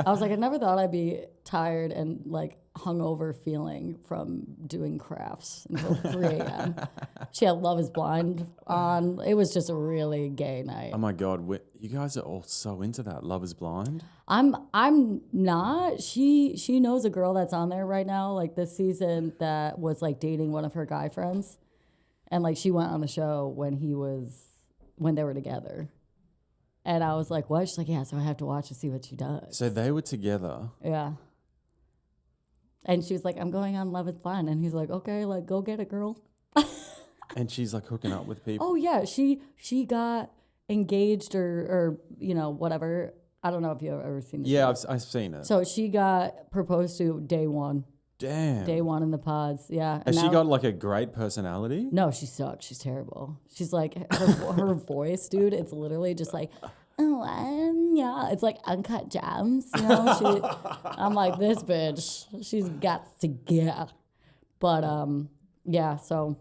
I was like, I never thought I'd be tired and like hungover feeling from doing crafts until 3 a.m. She had Love is Blind on. It was just a really gay night. Oh my God, you guys are all so into that. Love is Blind. I'm not. She knows a girl that's on there right now, like this season, that was like dating one of her guy friends, and like she went on the show when they were together. And I was like, what? She's like, yeah, so I have to watch to see what she does. So they were together. Yeah. And she was like, I'm going on Love is Blind. And he's like, okay, like, go get it, girl. And she's like hooking up with people. Oh, yeah. She got engaged or whatever. I don't know if you've ever seen it. Yeah, I've seen it. So she got proposed to day one. Damn. Day one in the pods, yeah. Has she got like a great personality? No, she sucks. She's terrible. She's like, her voice, dude, it's literally just like, oh, yeah. It's like Uncut Gems, you know? I'm like, this bitch, she's got to get. But, yeah, so.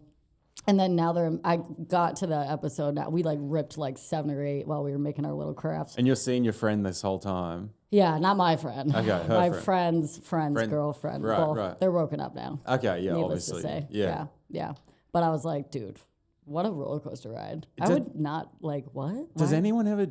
And then now I got to the episode now. We like ripped like 7 or 8 while we were making our little crafts. And you're seeing your friend this whole time? Yeah, not my friend. Okay, my friend's girlfriend. Right, both. right. They're broken up now. Okay, yeah, Needless obviously. to say. Yeah. Yeah. But I was like, dude, what a roller coaster ride. I would not like, what? Does anyone ever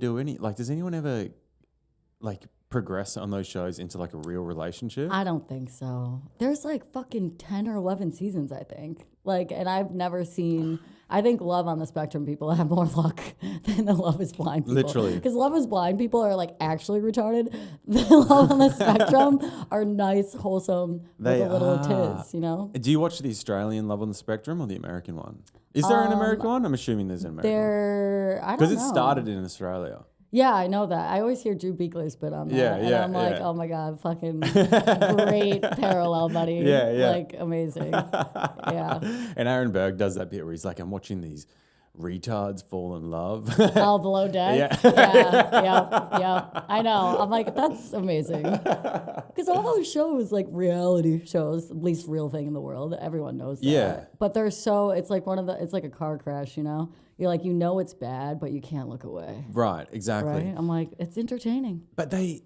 progress on those shows into like a real relationship? I don't think so. There's like fucking 10 or 11 seasons, I think. Like, and I've never seen, I think Love on the Spectrum people have more luck than the Love is Blind people. Literally. Because Love is Blind people are like actually retarded. The Love on the Spectrum are nice, wholesome, with a little tiz, you know? Do you watch the Australian Love on the Spectrum or the American one? Is there an American one? I'm assuming there's an American one. I don't know. Because it started in Australia. Yeah, I know that. I always hear Drew Beakley spit on that. And I'm like, oh my God, fucking great parallel, buddy. Yeah. Like, amazing. Yeah. And Aaron Berg does that bit where he's like, I'm watching these retards fall in love. All below deck. Yeah. I know. I'm like, that's amazing. Because all those shows, like reality shows, least real thing in the world, everyone knows that. Yeah. But they're it's like it's like a car crash, you know? You're like, it's bad, but you can't look away. Right, exactly. Right? I'm like, it's entertaining. But they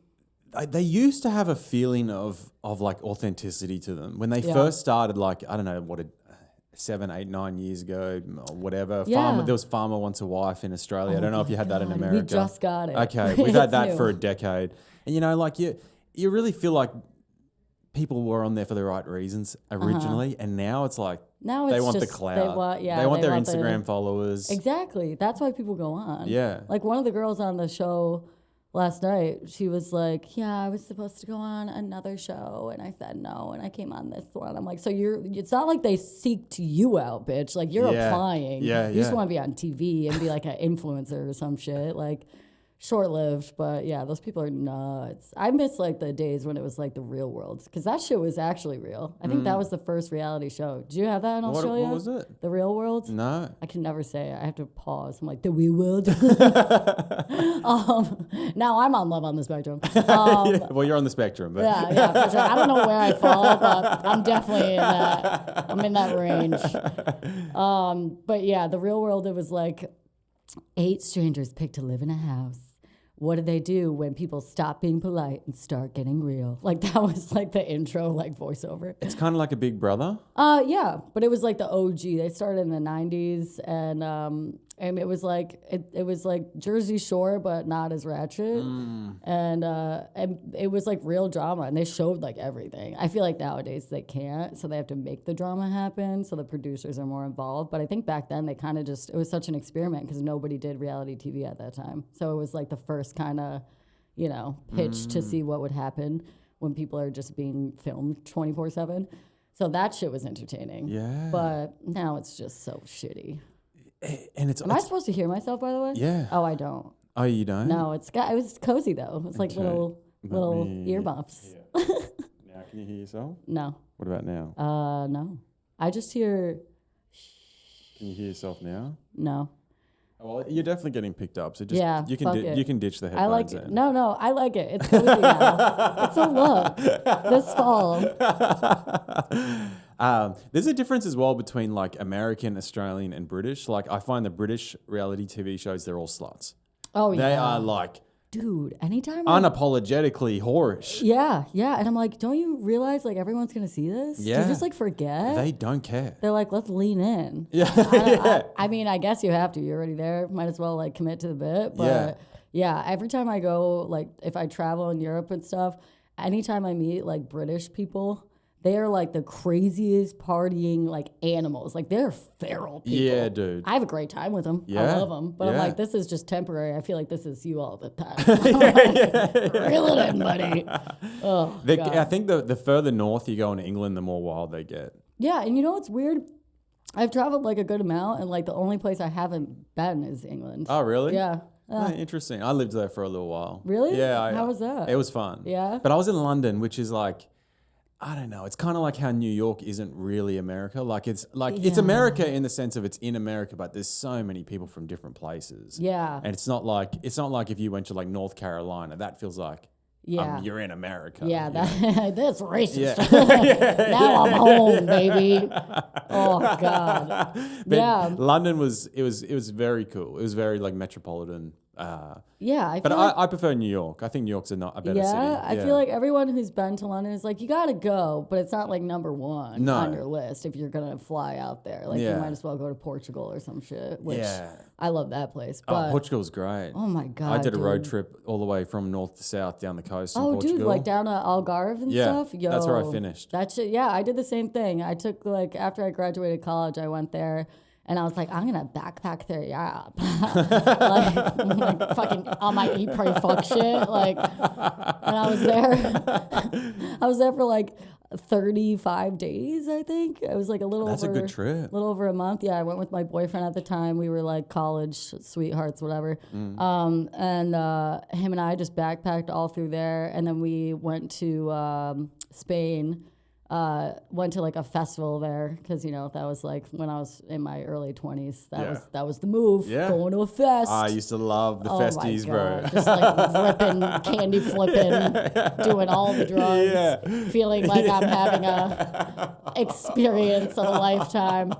used to have a feeling of like authenticity to them. When they first started, like, I don't know, 7, 8, 9 years ago, or whatever. Yeah. There was Farmer Wants a Wife in Australia. I don't know if you had that in America. We just got it. Okay, we've had that for a decade. And, like, you really feel like people were on there for the right reasons originally, and now it's like they want the clout. They want their Instagram followers. Exactly. That's why people go on. Yeah. Like one of the girls on the show last night, she was like, yeah, I was supposed to go on another show, and I said no, and I came on this one. I'm like, so it's not like they seeked you out, bitch. Like, you're applying. Yeah, you just want to be on TV and be like an influencer or some shit. Like, short-lived, but yeah, those people are nuts. I miss like the days when it was like the Real World, because that shit was actually real. I think that was the first reality show. Did you have that in Australia? What was it? The Real World? No. I can never say it. I have to pause. I'm like, the Real World? Now I'm on Love on the Spectrum. Well, you're on the spectrum, but yeah, for sure. I don't know where I fall, but I'm definitely in that. I'm in that range. But yeah, the Real World, it was like 8 strangers picked to live in a house. What do they do when people stop being polite and start getting real? Like, that was like the intro, like voiceover. It's kind of like a Big Brother. Yeah, but it was like the OG. They started in the 90s, and it was like it was like Jersey Shore, but not as ratchet. And it was like real drama, and they showed like everything. I feel like nowadays they can't, so they have to make the drama happen, so the producers are more involved. But I think back then they kind of it was such an experiment because nobody did reality TV at that time. So it was like the first kind of, pitch to see what would happen when people are just being filmed 24/7. So that shit was entertaining. Yeah. But now it's just so shitty. And Am I supposed to hear myself, by the way? Yeah. Oh, I don't. Oh, you don't? No, it was cozy though. It's like little earmuffs. Yeah. Now can you hear yourself? No. What about now? No. I just hear. Can you hear yourself now? No. Oh, well, you're definitely getting picked up. So just you can ditch the headphones. I like it. No, I like it. It's cozy now. It's a look. This fall. There's a difference as well between like American, Australian, and British. Like, I find the British reality TV shows, they're all sluts. Oh, yeah. They are like Dude, anytime unapologetically whorish. Yeah. And I'm like, don't you realize like everyone's gonna see this? Yeah. Do you just like forget? They don't care. They're like, let's lean in. Yeah. I mean, I guess you have to. You're already there. Might as well like commit to the bit. But yeah, every time I go, like if I travel in Europe and stuff, anytime I meet like British people, they are like the craziest partying like animals. Like they're feral people. Yeah, dude. I have a great time with them. Yeah. I love them. But I'm like, this is just temporary. I feel like this is you all the time. Reel it in, buddy. Oh, God. I think the further north you go in England, the more wild they get. Yeah, and you know what's weird? I've traveled like a good amount, and like the only place I haven't been is England. Oh, really? Yeah. Interesting. I lived there for a little while. Really? Yeah. How was that? It was fun. Yeah. But I was in London, which is like, I don't know. It's kind of like how New York isn't really America. Like it's America in the sense of it's in America, but there's so many people from different places. Yeah. And it's not like if you went to like North Carolina, that feels like you're in America. Yeah, that's racist. Yeah. Now I'm home, baby. Oh God. But London was very cool. It was very like metropolitan. I prefer New York. I think New York's a better city. Yeah, I feel like everyone who's been to London is like, you gotta go, but it's not like number one on your list if you're gonna fly out there. Like you might as well go to Portugal or some shit. Which I love that place. But Portugal's great. Oh my God. I did a road trip all the way from north to south down the coast in Portugal. Dude, like down to Algarve and stuff. Yo, that's where I finished. That shit. Yeah, I did the same thing. I took like after I graduated college, I went there. And I was like, I'm gonna backpack through Europe, like fucking on my eat, pray, fuck shit. Like, and I was there for like 35 days, I think. It was like a little. That's a good trip. A little over a month. Yeah, I went with my boyfriend at the time. We were like college sweethearts, whatever. And him and I just backpacked all through there, and then we went to Spain. Went to like a festival there because that was like when I was in my early 20s. That was the move. Yeah. Going to a fest. I used to love the festies, bro. Just like ripping, candy flipping, doing all the drugs, feeling like I'm having a experience of a lifetime.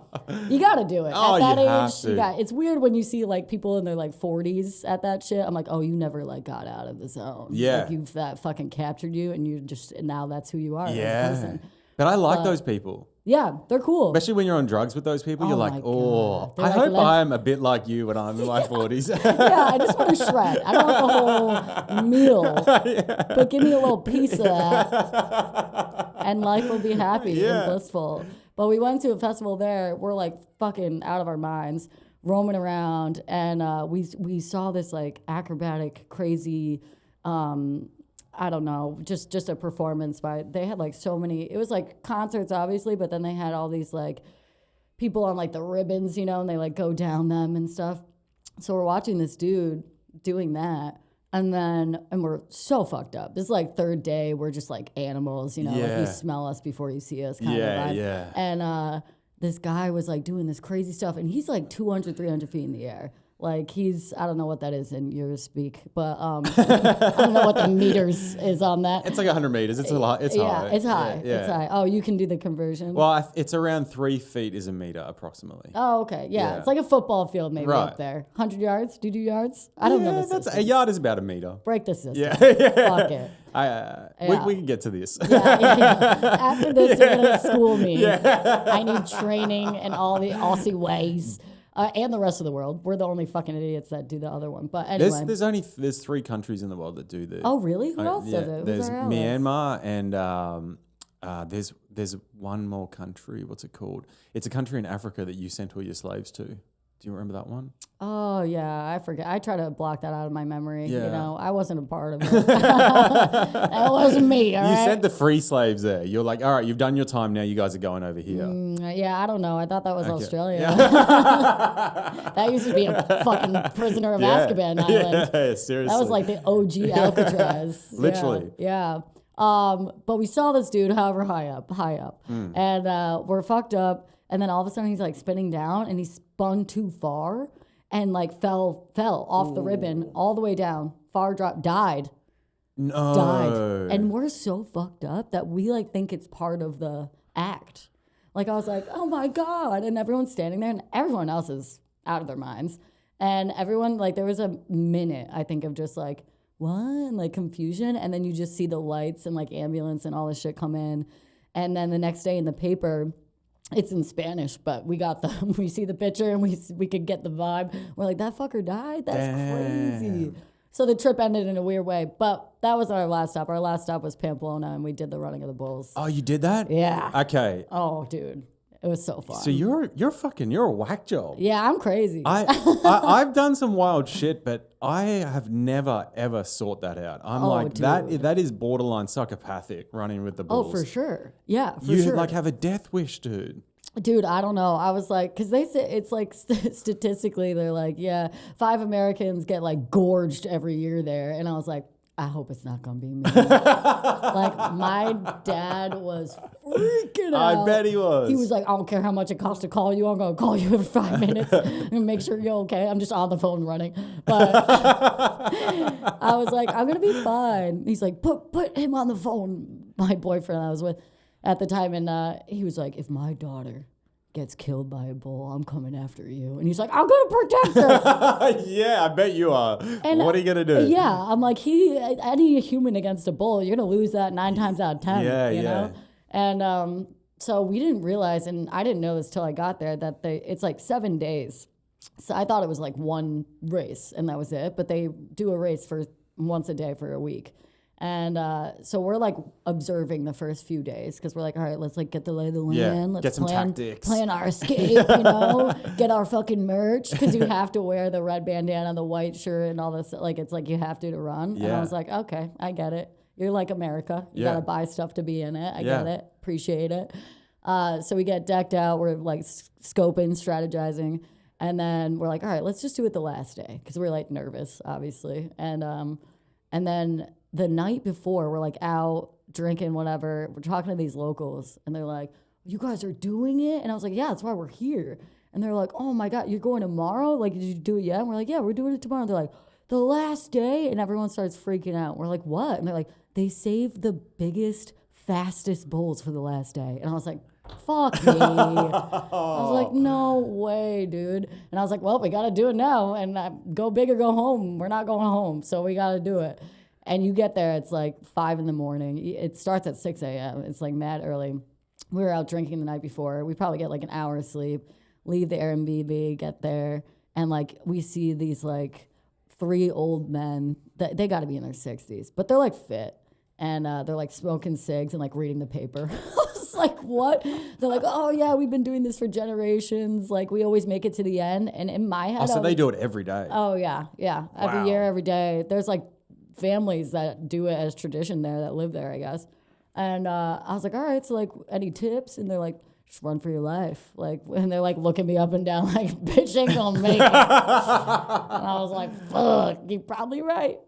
You got to do it. At that age, it's weird when you see like people in their like 40s at that shit. I'm like, oh, you never like got out of the zone. Yeah. Like that fucking captured you and you just, now that's who you are as a person. But I like those people. Yeah, they're cool. Especially when you're on drugs with those people, you're like, I hope I'm a bit like you when I'm in my 40s. Yeah, I just want to shred. I don't want the whole meal. But give me a little piece of that. And life will be happy and blissful. But we went to a festival there. We're like fucking out of our minds, roaming around. And we saw this like acrobatic, crazy... I don't know, just a performance they had like so many, it was like concerts obviously, but then they had all these like people on like the ribbons, and they like go down them and stuff. So we're watching this dude doing that and we're so fucked up. This is like third day, we're just like animals, like you smell us before you see us kind of vibe. Yeah. And this guy was like doing this crazy stuff and he's like 200, 300 feet in the air. Like I don't know what that is in your speak, but I don't know what the meters is on that. It's like 100 meters. It's a lot. It's high. It's high. Yeah. It's high. Oh, you can do the conversion. Well, it's around 3 feet is a meter approximately. Oh, okay. Yeah. It's like a football field maybe up there. 100 yards? Do you do yards? I don't know the systems. A yard is about a meter. Break the system. Yeah. Fuck it. We can get to this. After this, you're going to school me. I need training in all the Aussie ways. And the rest of the world. We're the only fucking idiots that do the other one. But anyway. There's 3 countries in the world that do this. Oh, really? Who else does it? There's Myanmar and there's one more country. What's it called? It's a country in Africa that you sent all your slaves to. Do you remember that one? Oh, yeah. I forget. I try to block that out of my memory. Yeah. I wasn't a part of it. That wasn't me, all right? You sent the free slaves there. You're like, all right, you've done your time now. You guys are going over here. Yeah, I don't know. I thought that was Australia. Yeah. That used to be a fucking prisoner of Azkaban island. Yeah, seriously. That was like the OG Alcatraz. Literally. Yeah. But we saw this dude, however high up. And we're fucked up. And then all of a sudden he's like spinning down and he spun too far and like fell off the ribbon all the way down. Far drop, died. No. Died. And we're so fucked up that we like think it's part of the act. Like I was like, oh my God. And everyone's standing there and everyone else is out of their minds. And everyone, like there was a minute, I think, of just like what? And like confusion. And then you just see the lights and like ambulance and all this shit come in. And then the next day in the paper, it's in Spanish, but we see the picture and we could get the vibe. We're like, that fucker died? That's crazy. So the trip ended in a weird way, but that was our last stop. Our last stop was Pamplona, and we did the running of the bulls. Oh, you did that? Yeah. Okay. Oh, dude. It was so fun. So you're a whack job. Yeah, I'm crazy. I've done some wild shit, but I have never ever sought that out. I'm like, dude. that is borderline psychopathic, running with the bulls. Oh, for sure. Yeah, for sure. You like have a death wish, dude. Dude, I don't know. I was like, because they say it's like statistically, they're like, yeah, 5 Americans get like gorged every year there. And I was like, I hope it's not going to be me. Like, my dad was freaking out. I bet he was. He was like, I don't care how much it costs to call you. I'm going to call you in 5 minutes and make sure you're okay. I'm just on the phone running. But I was like, I'm going to be fine. He's like, put him on the phone. My boyfriend I was with at the time. And he was like, if my daughter gets killed by a bull, I'm coming after you. And he's like, I'm going to protect her. Yeah, I bet you are. And what are you going to do? Yeah, I'm like, any human against a bull, you're going to lose that 9 times out of 10. Yeah, you know? And so we didn't realize, and I didn't know this till I got there, that it's like 7 days. So I thought it was like one race and that was it. But they do a race for once a day for a week. And so we're like observing the first few days because we're like, all right, let's like get the lay of the land. Let's get some tactics. Plan our escape, you know, get our fucking merch because you have to wear the red bandana, the white shirt, and all this. Like it's like you have to run. Yeah. And I was like, okay, I get it. You're like America. You gotta buy stuff to be in it. I get it. Appreciate it. So we get decked out. We're like scoping, strategizing, and then we're like, all right, let's just do it the last day because we're like nervous, obviously, and then. The night before, we're like out drinking, whatever. We're talking to these locals, and they're like, you guys are doing it? And I was like, yeah, that's why we're here. And they're like, oh my God, you're going tomorrow? Like, did you do it yet? And we're like, yeah, we're doing it tomorrow. And they're like, the last day? And everyone starts freaking out. We're like, what? And they're like, they saved the biggest, fastest bulls for the last day. And I was like, fuck me. I was like, no way, dude. And I was like, well, we got to do it now. And go big or go home. We're not going home, so we got to do it. And you get there, it's like 5 a.m. It starts at 6 a.m. It's like mad early. We were out drinking the night before. We probably get like an hour of sleep, leave the Airbnb, get there, and like we see these like 3 old men. They got to be in their 60s, but they're like fit. And they're like smoking cigs and like reading the paper. I was like, what? They're like, oh yeah, we've been doing this for generations. Like we always make it to the end. And in my head, so they do it every day. Oh yeah. Wow. Every year, every day. There's like families that do it as tradition there that live there, I guess. And I was like, all right, so like any tips? And they're like, just run for your life. Like, and they're like looking me up and down like, bitch ain't gonna make it. And I was like, fuck, you're probably right.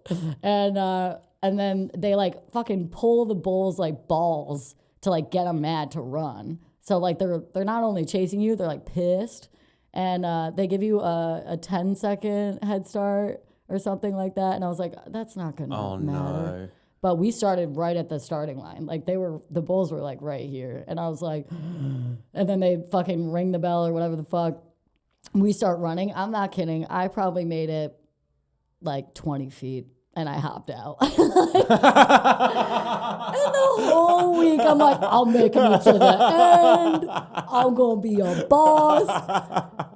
And then they like fucking pull the bulls like balls to like get them mad to run. So like they're not only chasing you, they're like pissed. And they give you a 10-second head start or something like that. And I was like, that's not going to matter. No. But we started right at the starting line. Like the bulls were like right here. And I was like, and then they fucking ring the bell or whatever the fuck. We start running. I'm not kidding. I probably made it like 20 feet and I hopped out. And the whole week I'm like, I'll make it to the end. I'm going to be a boss.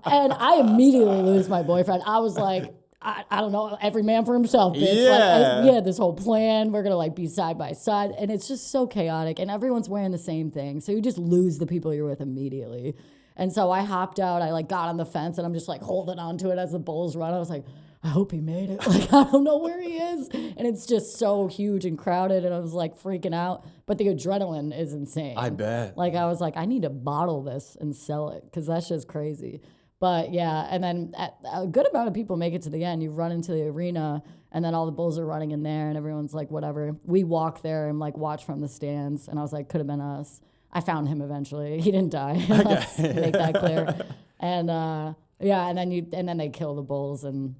And I immediately lose my boyfriend. I was like, I don't know, every man for himself, bitch. Yeah. Like, this whole plan, we're going to like be side by side. And it's just so chaotic. And everyone's wearing the same thing. So you just lose the people you're with immediately. And so I hopped out. I like got on the fence and I'm just like holding on to it as the bulls run. I was like, I hope he made it. Like, I don't know where he is. And it's just so huge and crowded. And I was like freaking out. But the adrenaline is insane. I bet. Like, I was like, I need to bottle this and sell it because that's just crazy. But yeah, and then a good amount of people make it to the end. You run into the arena, and then all the bulls are running in there, and everyone's like, whatever. We walk there and like watch from the stands, and I was like, could have been us. I found him eventually. He didn't die. Let's make that clear. And and then they kill the bulls, and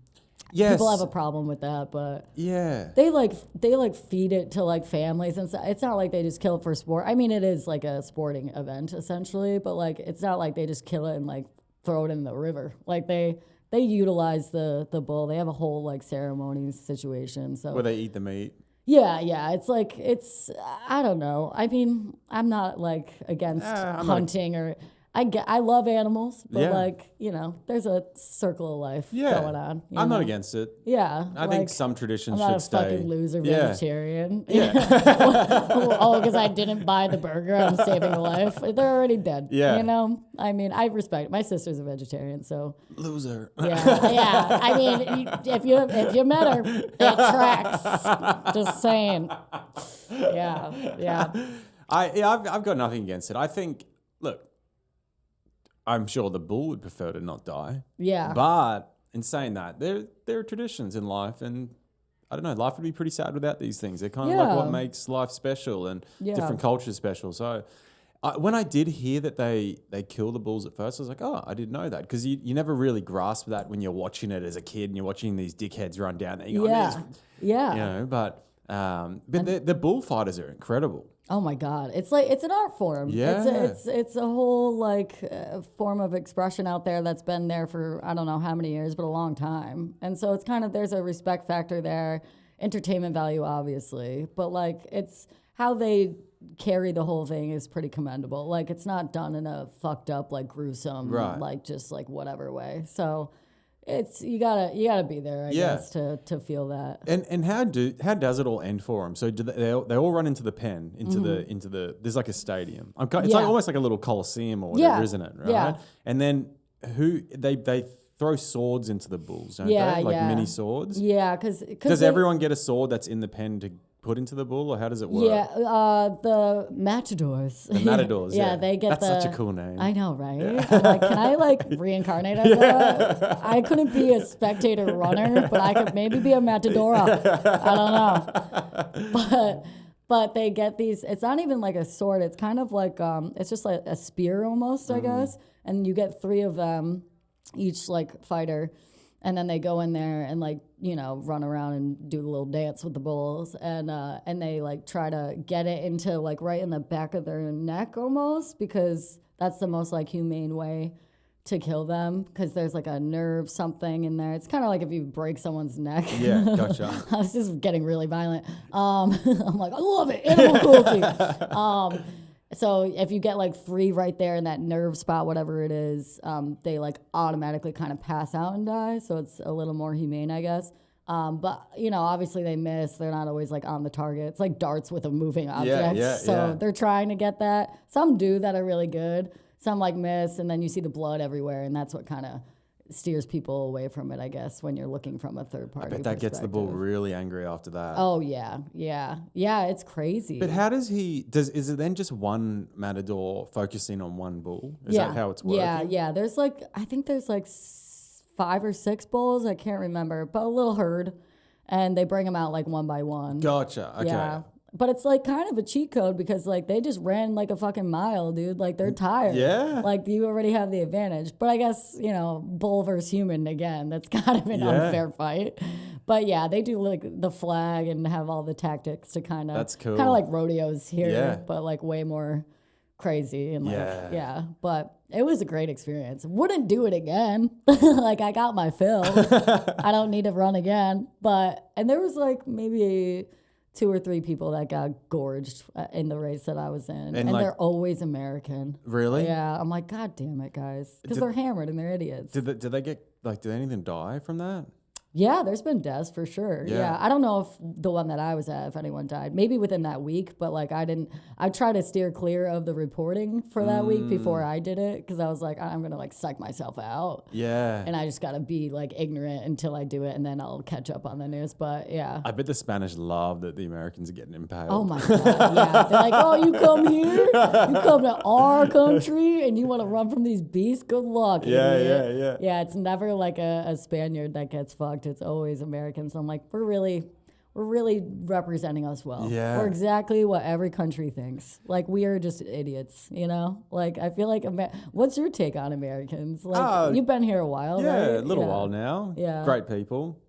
people have a problem with that. But they like feed it to like families, and it's not like they just kill it for sport. I mean, it is like a sporting event essentially, but like it's not like they just kill it and like throw it in the river. Like they they utilize the bull. They have a whole like ceremony situation. So where they eat the meat. Yeah. It's like I don't know. I mean, I'm not like against hunting or. I love animals, but like, you know, there's a circle of life going on. I'm not against it. Yeah. I think some traditions I'm not should a stay. fucking loser vegetarian. Yeah. Oh, because I didn't buy the burger, I'm saving a life. They're already dead. Yeah. You know? I mean, I respect it. My sister's a vegetarian, so. Loser. Yeah. I mean, if you met her, it tracks. Just saying. Yeah. I've got nothing against it. I think, look, I'm sure the bull would prefer to not die. Yeah. But in saying that, there are traditions in life, and I don't know, life would be pretty sad without these things. They're kind of like what makes life special and different cultures special. So when I did hear that they kill the bulls at first, I was like, oh, I didn't know that. Because you never really grasp that when you're watching it as a kid and you're watching these dickheads run down there. You know, but the bullfighters are incredible. Oh my God. It's an art form. Yeah. It's a whole like form of expression out there that's been there for, I don't know how many years, but a long time. And so it's kind of, there's a respect factor there, entertainment value, obviously, but like it's how they carry the whole thing is pretty commendable. Like it's not done in a fucked up, like gruesome, like just like whatever way. So it's you gotta be there, I guess, to feel that. And how does it all end for them? So do they all run into the pen, into the there's like a stadium. It's like almost like a little coliseum or whatever, isn't it? Right. Yeah. And then they throw swords into the bulls, don't they? Like mini swords. Yeah, because does everyone get a sword that's in the pen to put into the bull, or how does it work? Yeah, the matadors. The matadors, yeah. They get That's such a cool name. I know, right? Yeah. I'm like, can I like reincarnate as that? I couldn't be a spectator runner, but I could maybe be a matadora. I don't know. But they get these, it's not even like a sword. It's kind of like, it's just like a spear almost, I guess. And you get 3 of them, each like fighter. And then they go in there and like, you know, run around and do the little dance with the bulls. And they like try to get it into like right in the back of their neck almost, because that's the most like humane way to kill them, because there's like a nerve something in there. It's kind of like if you break someone's neck. Yeah, gotcha. This is getting really violent. I'm like, I love it. Animal cruelty. So if you get like 3 right there in that nerve spot, whatever it is, they like automatically kind of pass out and die. So it's a little more humane, I guess. But, you know, obviously they miss. They're not always like on the target. It's like darts with a moving object. So they're trying to get that. Some do that are really good. Some like miss, and then you see the blood everywhere. And that's what kind of steers people away from it, I guess, when you're looking from a third party. I bet that gets the bull really angry after that. Oh yeah, it's crazy. But how does is it then just one matador focusing on one bull? Is that how it's working? Yeah. There's like, I think there's like 5 or 6 bulls, I can't remember, but a little herd, and they bring them out like one by one. Gotcha. Okay. Yeah. But it's like kind of a cheat code, because like they just ran like a fucking mile, dude. Like they're tired. Yeah. Like you already have the advantage. But I guess, you know, bull versus human again, that's kind of an unfair fight. But yeah, they do like the flag and have all the tactics to kind of. That's cool. Kind of like rodeos here, but like way more crazy and like But it was a great experience. Wouldn't do it again. Like I got my fill. I don't need to run again. And there was like maybe 2 or 3 people that got gorged in the race that I was in. And like, they're always American. Really? Yeah. I'm like, God damn it, guys. Because they're hammered and they're idiots. Did they get, like, did anything die from that? Yeah, there's been deaths for sure. Yeah. I don't know if the one that I was at, if anyone died. Maybe within that week, but like I tried to steer clear of the reporting for that week before I did it, because I was like, I'm going to like psych myself out. Yeah. And I just got to be like ignorant until I do it, and then I'll catch up on the news. But yeah. I bet the Spanish love that the Americans are getting impaled. Oh my God, yeah. They're like, oh, you come here? You come to our country and you want to run from these beasts? Good luck. Yeah. Yeah, it's never like a Spaniard that gets fucked. It's always Americans. So I'm like, we're really representing us well. Yeah. We're exactly what every country thinks. Like, we are just idiots, you know? Like, I feel like, what's your take on Americans? Like, you've been here a while, right? Yeah, a little while now. Yeah. Great people.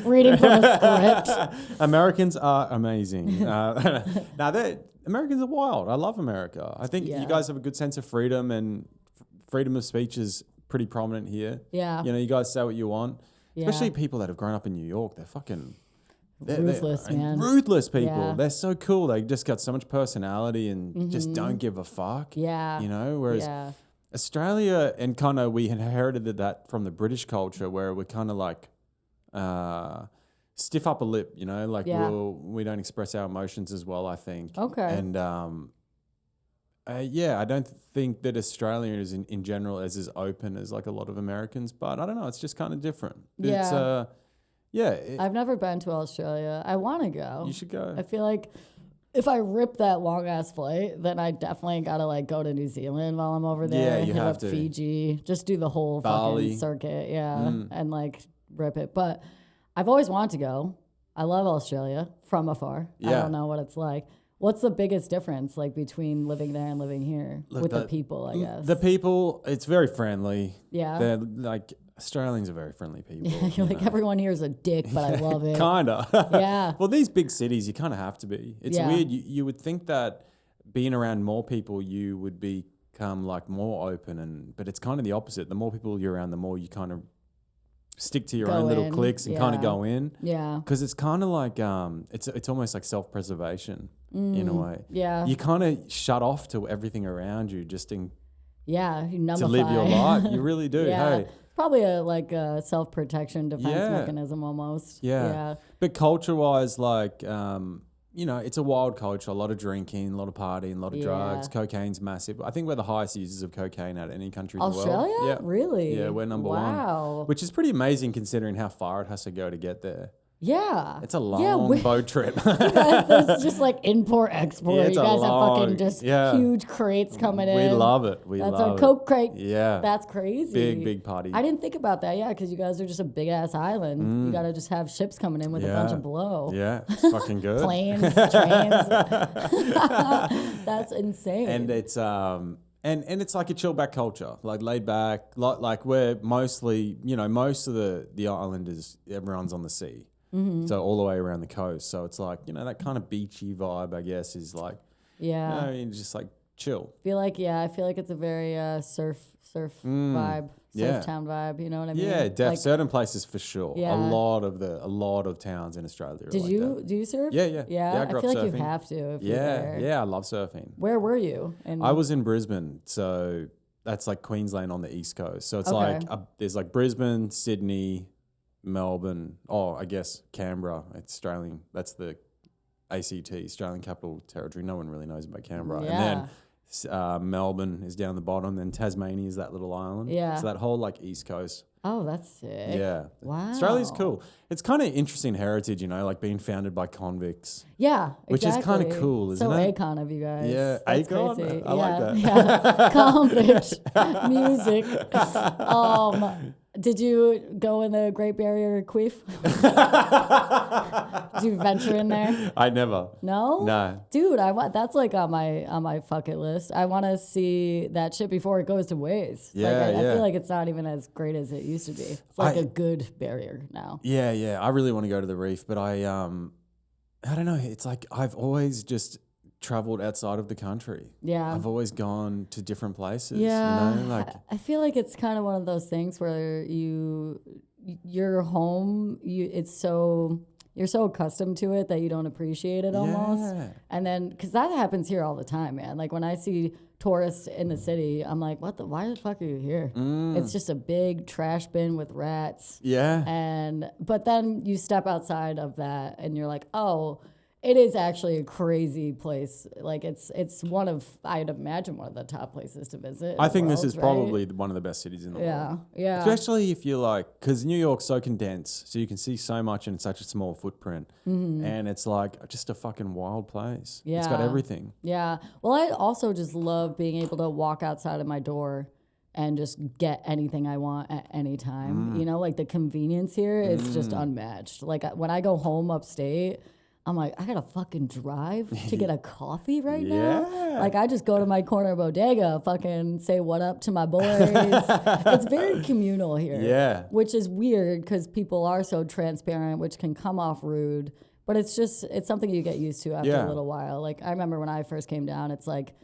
Reading from a script. Americans are amazing. Americans are wild. I love America. I think you guys have a good sense of freedom, and freedom of speech is pretty prominent here. Yeah. You know, you guys say what you want. Yeah. Especially people that have grown up in New York. They're fucking... Ruthless, man. Ruthless people. Yeah. They're so cool. They just got so much personality and just don't give a fuck. Yeah. You know, whereas Australia, and kind of we inherited that from the British culture where we're kind of like stiff upper lip, you know, like we don't express our emotions as well, I think. Okay. And I don't think that Australia is in general as open as like a lot of Americans, but I don't know. It's just kind of different. Yeah. It's, I've never been to Australia. I want to go. You should go. I feel like if I rip that long ass flight, then I definitely gotta like go to New Zealand while I'm over there. Yeah, you have to. Fiji, just do the whole Bali. fucking circuit, and like rip it. But I've always wanted to go. I love Australia from afar. Yeah. I don't know what it's like. What's the biggest difference like between living there and living here with the people? I guess the people. It's very friendly. Yeah, they're like. Australians are very friendly people. Yeah, you're like, everyone here is a dick, but I love it. Kinda. Yeah. Well, these big cities, you kind of have to be. It's weird. You would think that being around more people, you would become like more open, but it's kind of the opposite. The more people you're around, the more you kind of stick to your own little cliques and kind of go in. Yeah. Because it's kind of like it's almost like self-preservation in a way. Yeah. You kind of shut off to everything around you just you numbify. to live your life. You really do. Yeah. Hey. Probably a self-protection defense mechanism almost. Yeah. But culture-wise, like, it's a wild culture. A lot of drinking, a lot of partying, a lot of drugs. Cocaine's massive. I think we're the highest users of cocaine out of any country in the world. Australia? Yeah. Really? Yeah, we're number one. Wow. Which is pretty amazing considering how far it has to go to get there. Yeah. It's a long boat trip. It's just like import export. You guys have fucking just huge crates coming in. We love it. That's our Coke crate. Yeah. That's crazy. Big party. I didn't think about that. Yeah, because you guys are just a big ass island. You got to just have ships coming in with a bunch of blow. Yeah, it's fucking good. Planes, trains. That's insane. And it's and it's like a chill back culture, like laid back. Like we're mostly, most of the islanders, everyone's on the sea. Mm-hmm. So all the way around the coast. So it's like, that kind of beachy vibe, I guess, is like, just like chill. I feel like it's a very surf vibe, surf town vibe. You know what I mean? Yeah, like, certain places for sure. Yeah. A lot of towns in Australia. Do you surf? Yeah. I feel like surfing. you have to. If you're there. Yeah, I love surfing. Where were you? I was in Brisbane, so that's like Queensland on the east coast. So it's like there's like Brisbane, Sydney, Melbourne, I guess Canberra. It's Australian. That's the ACT, Australian Capital Territory. No one really knows about Canberra. Yeah. And then Melbourne is down the bottom. Then Tasmania is that little island. Yeah. So that whole like east coast. Oh, that's sick. Yeah. Wow. Australia's cool. It's kind of interesting heritage, like being founded by convicts. Yeah, exactly. Which is kind of cool, isn't it? So Akon of you guys. Yeah, that's Akon. Crazy. I like that. Yeah, convict music. Did you go in the Great Barrier Reef? Did you venture in there? I never. No? No. Dude, that's like on my bucket list. I want to see that shit before it goes to waste. Yeah, I feel like it's not even as great as it used to be. It's like a good barrier now. Yeah. I really want to go to the reef, but I don't know. It's like I've always just traveled outside of the country. Yeah. I've always gone to different places. Yeah. I feel like it's kind of one of those things where you're home, you're so accustomed to it that you don't appreciate it almost. Yeah. And then, because that happens here all the time, man. Like when I see tourists in the city, I'm like, why the fuck are you here? It's just a big trash bin with rats. Yeah. But then you step outside of that and you're like, oh, it is actually a crazy place. Like it's I'd imagine one of the top places to visit. I think this is probably one of the best cities in the world. Yeah. Especially if you're like, because New York's so condensed, so you can see so much in such a small footprint. Mm-hmm. And it's like just a fucking wild place. Yeah. It's got everything. Yeah. Well, I also just love being able to walk outside of my door and just get anything I want at any time. Like the convenience here is just unmatched. Like when I go home upstate, I'm like, I gotta fucking drive to get a coffee now? Like, I just go to my corner bodega, fucking say what up to my boys. It's very communal here. Yeah. Which is weird because people are so transparent, which can come off rude. But it's something you get used to after a little while. Like, I remember when I first came down, it's like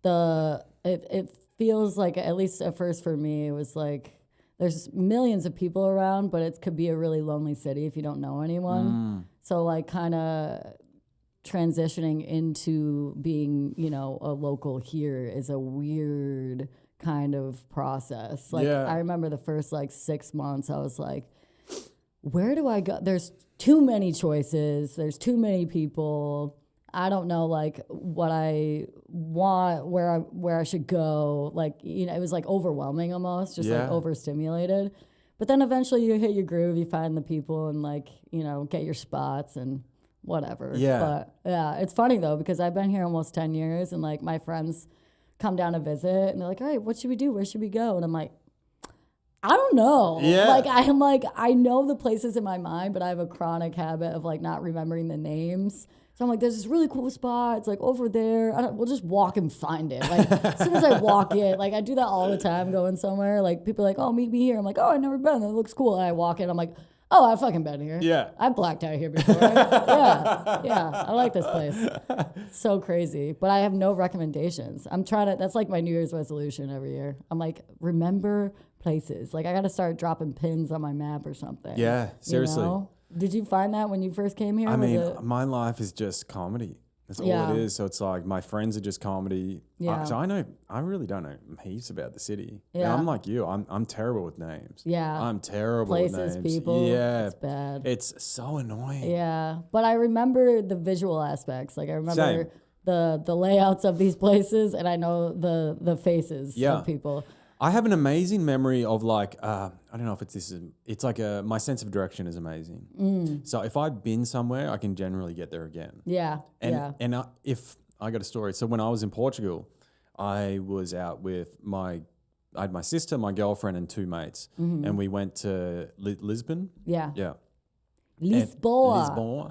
it feels like, at least at first for me, it was like there's millions of people around, but it could be a really lonely city if you don't know anyone. So like kind of transitioning into being, you know, a local here is a weird kind of process. Like I remember the first like 6 months, I was like, where do I go? There's too many choices. There's too many people. I don't know like what I want, where I should go. Like, you know, it was like overwhelming almost, just like overstimulated. But then eventually you hit your groove, you find the people and like, you know, get your spots and whatever. Yeah. But yeah, it's funny though, because I've been here almost 10 years and like my friends come down to visit and they're like, all right, what should we do? Where should we go? And I'm like, I don't know. Yeah. Like, I'm like, I know the places in my mind, but I have a chronic habit of like not remembering the names. So I'm like, there's this really cool spot. It's like over there. We'll just walk and find it. Like as soon as I walk in, like I do that all the time going somewhere. Like people are like, oh, meet me here. I'm like, oh, I've never been. That looks cool. And I walk in. I'm like, oh, I've fucking been here. Yeah. I've blacked out here before. Yeah. I like this place. It's so crazy. But I have no recommendations. I'm trying to, that's like my New Year's resolution every year. I'm like, remember places. Like I got to start dropping pins on my map or something. Yeah, seriously. You know? Did you find that when you first came here? I mean, my life is just comedy. That's all it is. So it's like my friends are just comedy. Yeah. So I really don't know heaps about the city. Yeah. And I'm like you. I'm terrible with names. Yeah. I'm terrible with names. Places, people. Yeah. It's bad. It's so annoying. Yeah. But I remember the visual aspects. Like I remember the layouts of these places, and I know the faces of people. I have an amazing memory of like, I don't know if it's like my sense of direction is amazing. So if I've been somewhere, I can generally get there again. Yeah. And if I got a story. So when I was in Portugal, I was out with I had my sister, my girlfriend and 2 mates. And we went to Lisbon. Yeah. Yeah. Lisboa.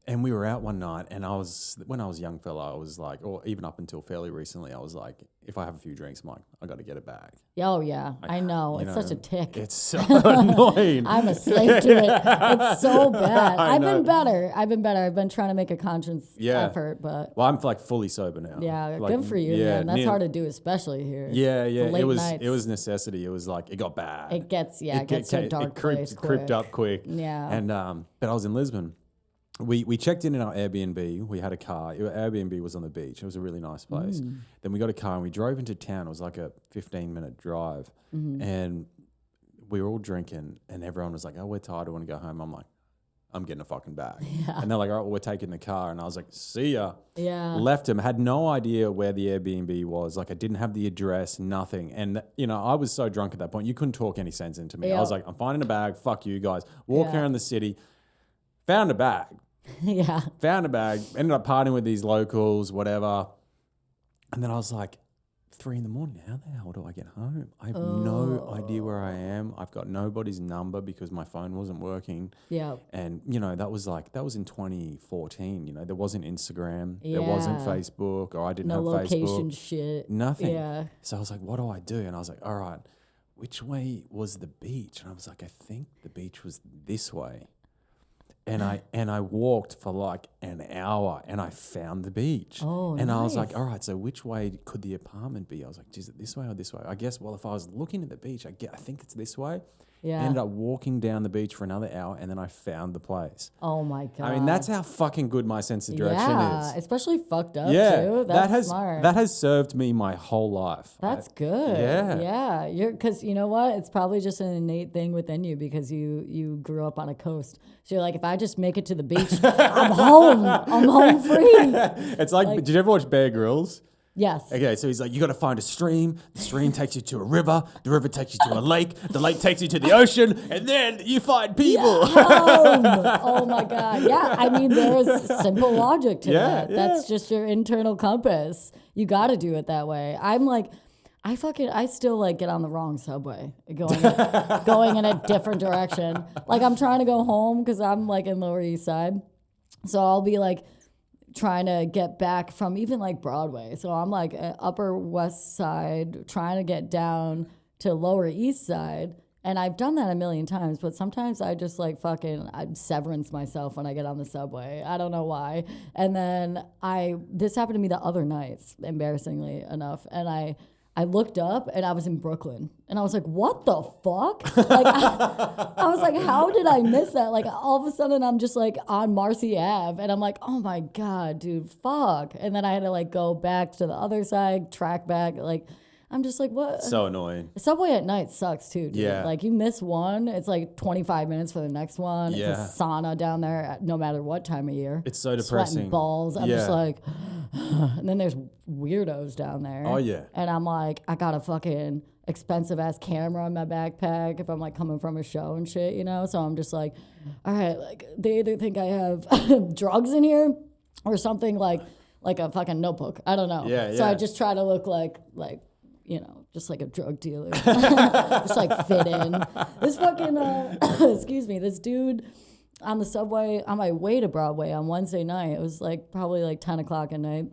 And we were out one night, and when I was a young fella, I was like, or even up until fairly recently, I was like, if I have a few drinks, I'm like, I got to get it back. Oh yeah, I know. It's such a tick. It's so annoying. I'm a slave to it. It's so bad. I've been better. I've been trying to make a conscious effort, but I'm like fully sober now. Yeah, like, good for you, man. That's hard to do, especially here. Yeah. It was necessity. It was like it got bad. It gets to a dark place. It creeped up quick. Yeah. And but I was in Lisbon. We checked in our Airbnb. We had a car. Airbnb was on the beach. It was a really nice place. Then we got a car and we drove into town. It was like a 15-minute drive. And we were all drinking and everyone was like, oh, we're tired. I want to go home. I'm like, I'm getting a fucking bag. Yeah. And they're like, all right, well, we're taking the car. And I was like, see ya. Yeah. Left him. Had no idea where the Airbnb was. Like I didn't have the address, nothing. And, you know, I was so drunk at that point. You couldn't talk any sense into me. I was like, I'm finding a bag. Fuck you guys. Walk around the city. Found a bag. Found a bag. Ended up partying with these locals, whatever. And then I was like, 3 a.m. How the hell do I get home? I have no idea where I am. I've got nobody's number because my phone wasn't working. Yeah. And, you know, that was in 2014. You know, there wasn't Instagram. Yeah. There wasn't Facebook, or I didn't have Facebook. No location shit. Nothing. Yeah. So I was like, what do I do? And I was like, all right, which way was the beach? And I was like, I think the beach was this way. And I walked for like an hour and I found the beach. Oh, and nice. I was like, all right, so which way could the apartment be? I was like, is it this way or this way? I guess, well, if I was looking at the beach, I think it's this way. Yeah. Ended up walking down the beach for another hour and then I found the place. Oh my God. I mean, that's how fucking good my sense of direction is. Yeah, especially fucked up too. That's smart. That has served me my whole life. That's good. Yeah. Yeah. Because you know what? It's probably just an innate thing within you because you grew up on a coast. So you're like, if I just make it to the beach, I'm home. I'm home free. It's like, did you ever watch Bear Grylls? Yes. Okay, so he's like, you got to find a stream. The stream takes you to a river. The river takes you to a lake. The lake takes you to the ocean. And then you find people. Yeah. Oh, my God. Yeah, I mean, there's simple logic to that. Yeah. That's just your internal compass. You got to do it that way. I'm like, I still like get on the wrong subway going in a different direction. Like I'm trying to go home because I'm like in Lower East Side. So I'll be like, trying to get back from even like Broadway. So I'm like Upper West Side trying to get down to Lower East Side. And I've done that a million times, but sometimes I just like I severance myself when I get on the subway. I don't know why. And then this happened to me the other night, embarrassingly enough. And I looked up and I was in Brooklyn and I was like, what the fuck? Like, I was like, how did I miss that? Like all of a sudden I'm just like on Marcy Ave and I'm like, oh my God, dude, fuck. And then I had to like go back to the other side, track back, like, I'm just like, what? So annoying. Subway at night sucks too, dude. Yeah. Like you miss one, it's like 25 minutes for the next one. Yeah. It's a sauna down there no matter what time of year. It's so depressing. Sweating balls. I'm just like, and then there's weirdos down there. Oh, yeah. And I'm like, I got a fucking expensive ass camera in my backpack if I'm like coming from a show and shit, you know? So I'm just like, all right, like they either think I have drugs in here or something like a fucking notebook. I don't know. Yeah, so I just try to look like, you know, just like a drug dealer. Just like fit in. This fucking, excuse me, this dude on the subway on my way to Broadway on Wednesday night, it was like probably like 10 o'clock at night.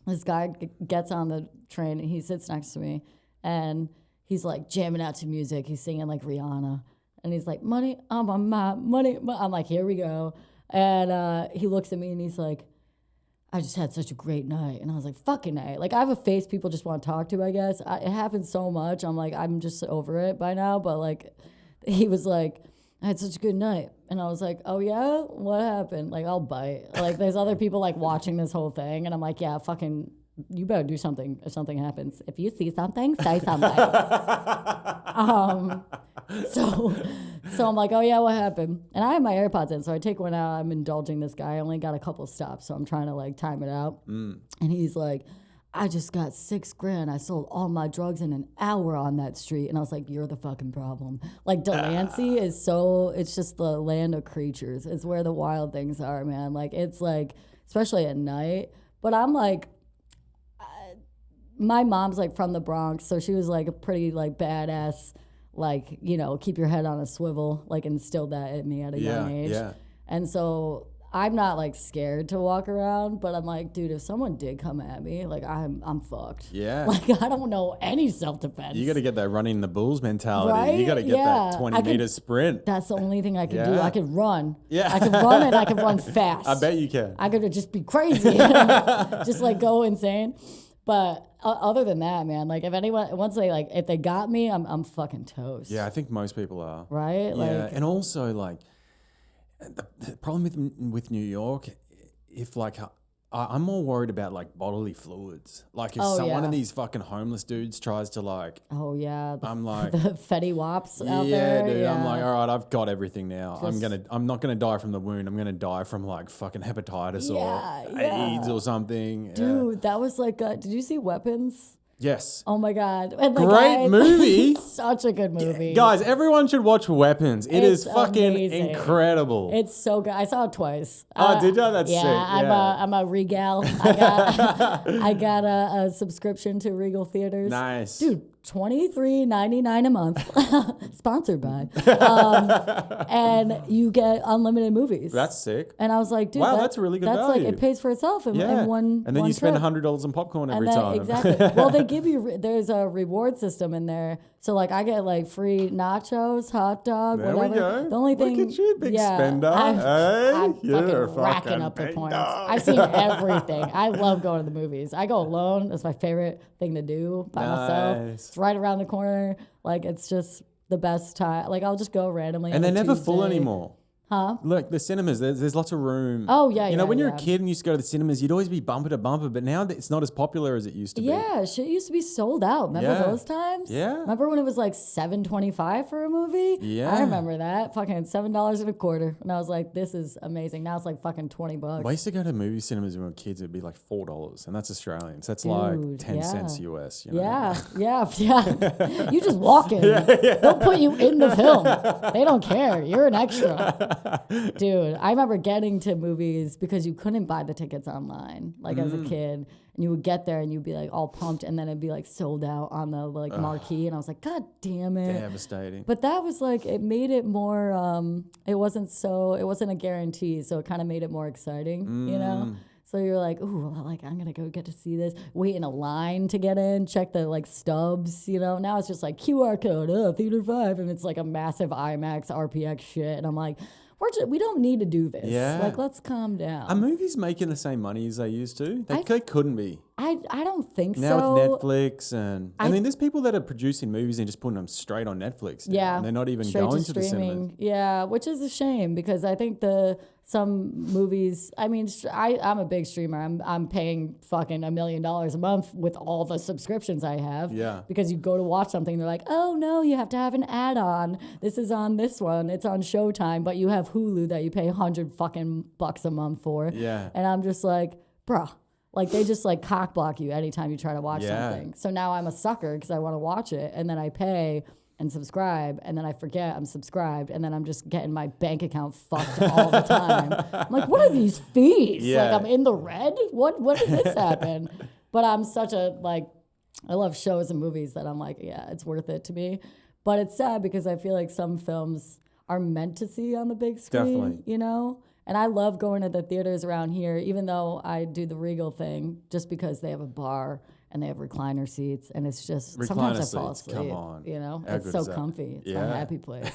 This guy gets on the train and he sits next to me and he's like jamming out to music. He's singing like Rihanna. And he's like, money, I'm on my money. I'm like, here we go. And he looks at me and he's like, I just had such a great night. And I was like, fucking night. Like, I have a face people just want to talk to, I guess. It happens so much. I'm like, I'm just over it by now. But, like, he was like, I had such a good night. And I was like, oh, yeah? What happened? Like, I'll bite. Like, there's other people, like, watching this whole thing. And I'm like, yeah, fucking, you better do something if something happens. If you see something, say something. So I'm like, oh, yeah, what happened? And I have my AirPods in, so I take one out. I'm indulging this guy. I only got a couple stops, so I'm trying to, like, time it out. And he's like, I just got $6,000. I sold all my drugs in an hour on that street. And I was like, you're the fucking problem. Like, Delancey is it's just the land of creatures. It's where the wild things are, man. Like, it's, like, especially at night. But I'm, like, my mom's, like, from the Bronx, so she was, like, a pretty, like, badass, like, you know, keep your head on a swivel, like, instilled that in me at a young age. Yeah. And so I'm not, like, scared to walk around, but I'm like, dude, if someone did come at me, like, I'm fucked. Yeah. Like, I don't know any self-defense. You got to get that running the bulls mentality. Right? You got to get that 20-meter sprint. That's the only thing I could do. I could run. Yeah. I could run and I could run fast. I bet you can. I could just be crazy. Just, like, go insane. But other than that, man, like if they got me, I'm fucking toast. Yeah, I think most people are. Right? Yeah, like, and also like the problem with New York, if like I'm more worried about like bodily fluids. Like if one of these fucking homeless dudes tries to like, I'm like the Fetty Wops out there. Dude, I'm like, all right, I've got everything now. I'm not gonna die from the wound. I'm gonna die from like fucking hepatitis or AIDS or something. Dude, that was like, did you see Weapons? Yes. Oh my God. And great movie. Such a good movie. Guys, everyone should watch Weapons. It's fucking amazing. Incredible. It's so good. I saw it twice. Oh, did you? That's sick. Yeah, I'm a Regal. I got a subscription to Regal Theaters. Nice. Dude, $23.99 a month. Sponsored by. And you get unlimited movies. That's sick. And I was like, dude, that's really good value. Like, it pays for itself in one And then you spend $100 on popcorn every time. Exactly. Well, they give you, there's a reward system in there. So, like, I get, like, free nachos, hot dog, there whatever. We go. The only thing. Look at you, big spender. I'm fucking racking up the points. I've seen everything. I love going to the movies. I go alone. That's my favorite thing to do by myself. It's right around the corner. Like, it's just the best time. Like, I'll just go randomly. And they're never full anymore. Huh? Look, the cinemas, there's lots of room. Oh, yeah, You know, when you're a kid and you used to go to the cinemas, you'd always be bumper to bumper, but now it's not as popular as it used to be. Yeah, shit used to be sold out. Remember those times? Yeah. Remember when it was like $7.25 for a movie? Yeah. I remember that. Fucking $7.25. And I was like, this is amazing. Now it's like fucking $20. I used to go to movie cinemas when we were kids, it'd be like $4, and that's Australian. So that's like 10 cents US. You know? Yeah. You just walk in. They'll put you in the film. They don't care. You're an extra. Dude, I remember getting to movies because you couldn't buy the tickets online, like as a kid. And you would get there and you'd be like all pumped, and then it'd be like sold out on the like marquee. And I was like, God damn it. Devastating. But that was like, it made it more, it wasn't a guarantee. So it kind of made it more exciting, you know? So you're like, ooh, like I'm gonna go get to see this. Wait in a line to get in. Check the like stubs. Now it's just like QR code. Theater 5, and it's like a massive IMAX RPX shit. And I'm like, we don't need to do this. Yeah. Like, let's calm down. Are movies making the same money as they used to? They couldn't be. I don't think so. Now with Netflix and I mean, there's people that are producing movies and just putting them straight on Netflix. Yeah. And they're not even going to the cinema. Yeah, which is a shame because I think some movies, I mean, I'm a big streamer. I'm paying fucking $1 million a month with all the subscriptions I have. Yeah. Because you go to watch something, they're like, oh no, you have to have an add-on. This is on this one. It's on Showtime, but you have Hulu that you pay $100 fucking bucks a month for. Yeah. And I'm just like, bruh. Like, they just, like, cock block you anytime you try to watch something. So now I'm a sucker because I want to watch it, and then I pay and subscribe, and then I forget I'm subscribed, and then I'm just getting my bank account fucked all the time. I'm like, what are these fees? Yeah. Like, I'm in the red? What did this happen? But I'm such a, like, I love shows and movies that I'm like, yeah, it's worth it to me. But it's sad because I feel like some films are meant to see on the big screen, Definitely. And I love going to the theaters around here, even though I do the Regal thing, just because they have a bar and they have recliner seats, and it's just sometimes I fall asleep. Come on, it's so comfy. It's a happy place.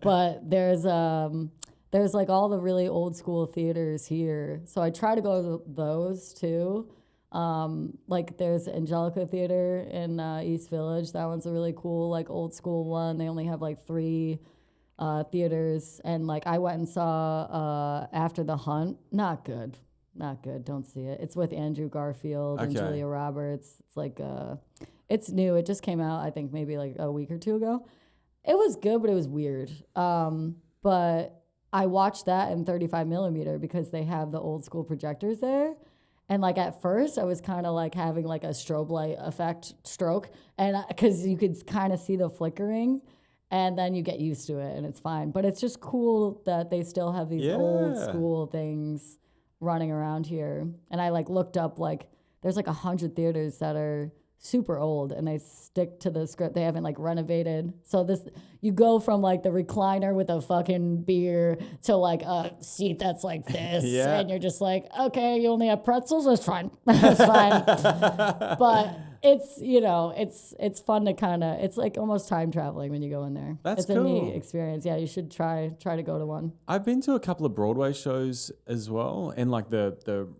But there's like all the really old school theaters here, so I try to go to those too. Like there's Angelica Theater in East Village. That one's a really cool like old school one. They only have like 3 theaters, and like I went and saw After the Hunt. Not good. Don't see it. It's with Andrew Garfield and Julia Roberts. It's like it's new. It just came out, I think maybe like a week or 2 ago. It was good, but it was weird. But I watched that in 35 millimeter because they have the old school projectors there. And like at first I was kind of like having like a strobe light effect stroke, and because you could kind of see the flickering. And then you get used to it, and it's fine. But it's just cool that they still have these old school things running around here. And I like looked up, like there's like 100 theaters that are super old, and they stick to the script. They haven't like renovated. So you go from like the recliner with a fucking beer to like a seat that's like this, and you're just like, okay, you only have pretzels. That's fine. That's fine. But it's it's fun to kind of, it's like almost time traveling when you go in there. It's cool. A neat experience. Yeah, you should try to go to one. I've been to a couple of Broadway shows as well, and like the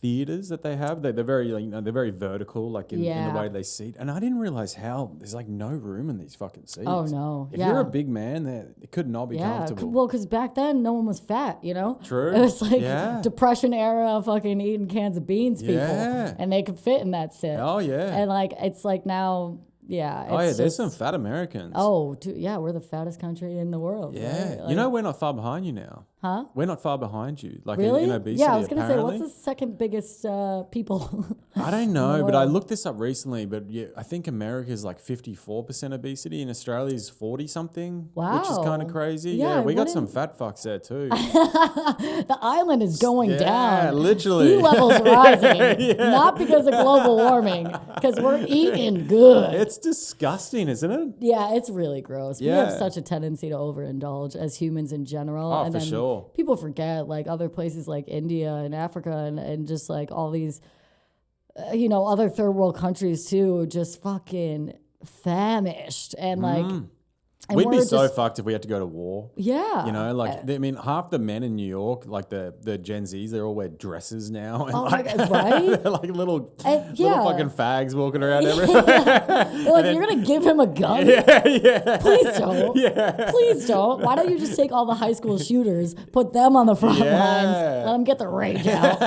theaters that they have, they're very they're very vertical, like in the way they seat. And I didn't realize how there's like no room in these fucking seats. Oh no! If you're a big man, it could not be comfortable. Well, because back then no one was fat, True. It was like Depression era, fucking eating cans of beans, people, and they could fit in that sit. Oh yeah. And like it's like now. Yeah. There's some fat Americans. Oh, we're the fattest country in the world. Yeah. Right? Like, we're not far behind you now. Huh? We're not far behind you. Like really? in obesity, yeah, I was going to say, apparently. what's the second biggest people? I don't know, but I looked this up recently, but I think America is like 54% obesity and Australia is 40-something, which is kind of crazy. Yeah, we got some fat fucks there too. The island is going down. Yeah, literally. Sea levels rising, not because of global warming, because we're eating good. It's disgusting, isn't it? Yeah, it's really gross. We have such a tendency to overindulge as humans in general. Oh, and for sure. People forget like other places like India and Africa and just like all these, other third world countries too, just fucking famished and like. And we'd be so fucked if we had to go to war. Yeah. Half the men in New York, like the Gen Zs, they all wear dresses now. And right? They're like little fucking fags walking around everywhere. They're like, you're going to give him a gun? Yeah. Please don't. Yeah. Please don't. Why don't you just take all the high school shooters, put them on the front lines, let them get the rage out.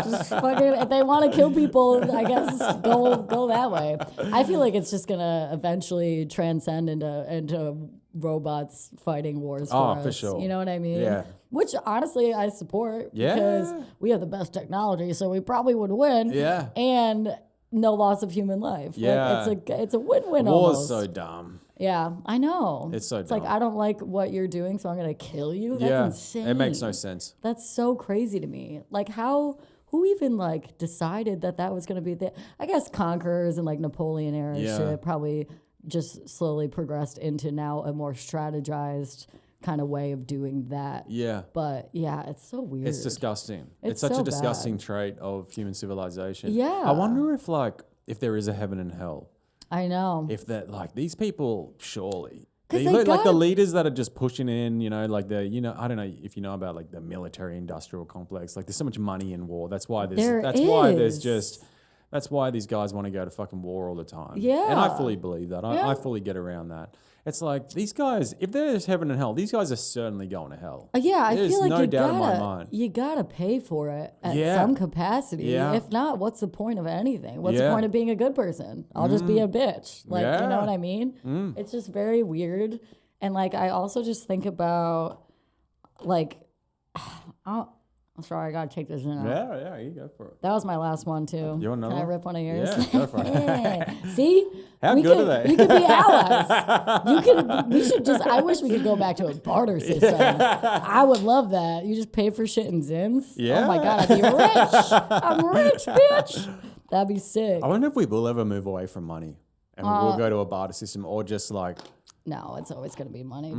Just fucking, if they want to kill people, I guess go that way. I feel like it's just going to eventually transcend into robots fighting wars for us. For sure. You know what I mean? Yeah. Which honestly I support because we have the best technology, so we probably would win. Yeah. And no loss of human life. Yeah. Like, it's a win-win almost. War's so dumb. Yeah, I know. It's dumb. Like, I don't like what you're doing, so I'm going to kill you. That's insane. It makes no sense. That's so crazy to me. Like, who even like decided that was going to be I guess conquerors and like Napoleon era shit probably just slowly progressed into now a more strategized kind of way of doing that. Yeah. But yeah, it's so weird. It's disgusting. It's such so a disgusting bad. trait of human civilization. Yeah. I wonder if there is a heaven and hell. I know. If that, like, these people, surely. Like the leaders that are just pushing in, you know, like I don't know if you know about like the military industrial complex. Like, there's so much money in war. That's why that's why these guys want to go to fucking war all the time. Yeah. And I fully believe that. I fully get around that. It's like, these guys, if there's heaven and hell, these guys are certainly going to hell. Yeah, I There's feel like no doubt in my mind. you gotta pay for it at some capacity. Yeah. If not, what's the point of anything? What's the point of being a good person? I'll just be a bitch. Like, you know what I mean? It's just very weird. And like, I also just think about like, I'm sorry, I gotta take this in. Yeah, you go for it. That was my last one too. You want another Can I one? rip one of yours? Yeah, go for it. See? How good are they? You could be allies. We should just, I wish we could go back to a barter system. I would love that. You just pay for shit in Zims? Yeah. Oh my God, I'd be rich. I'm rich, bitch. That'd be sick. I wonder if we will ever move away from money and we will go to a barter system, or just like... No, it's always going to be money.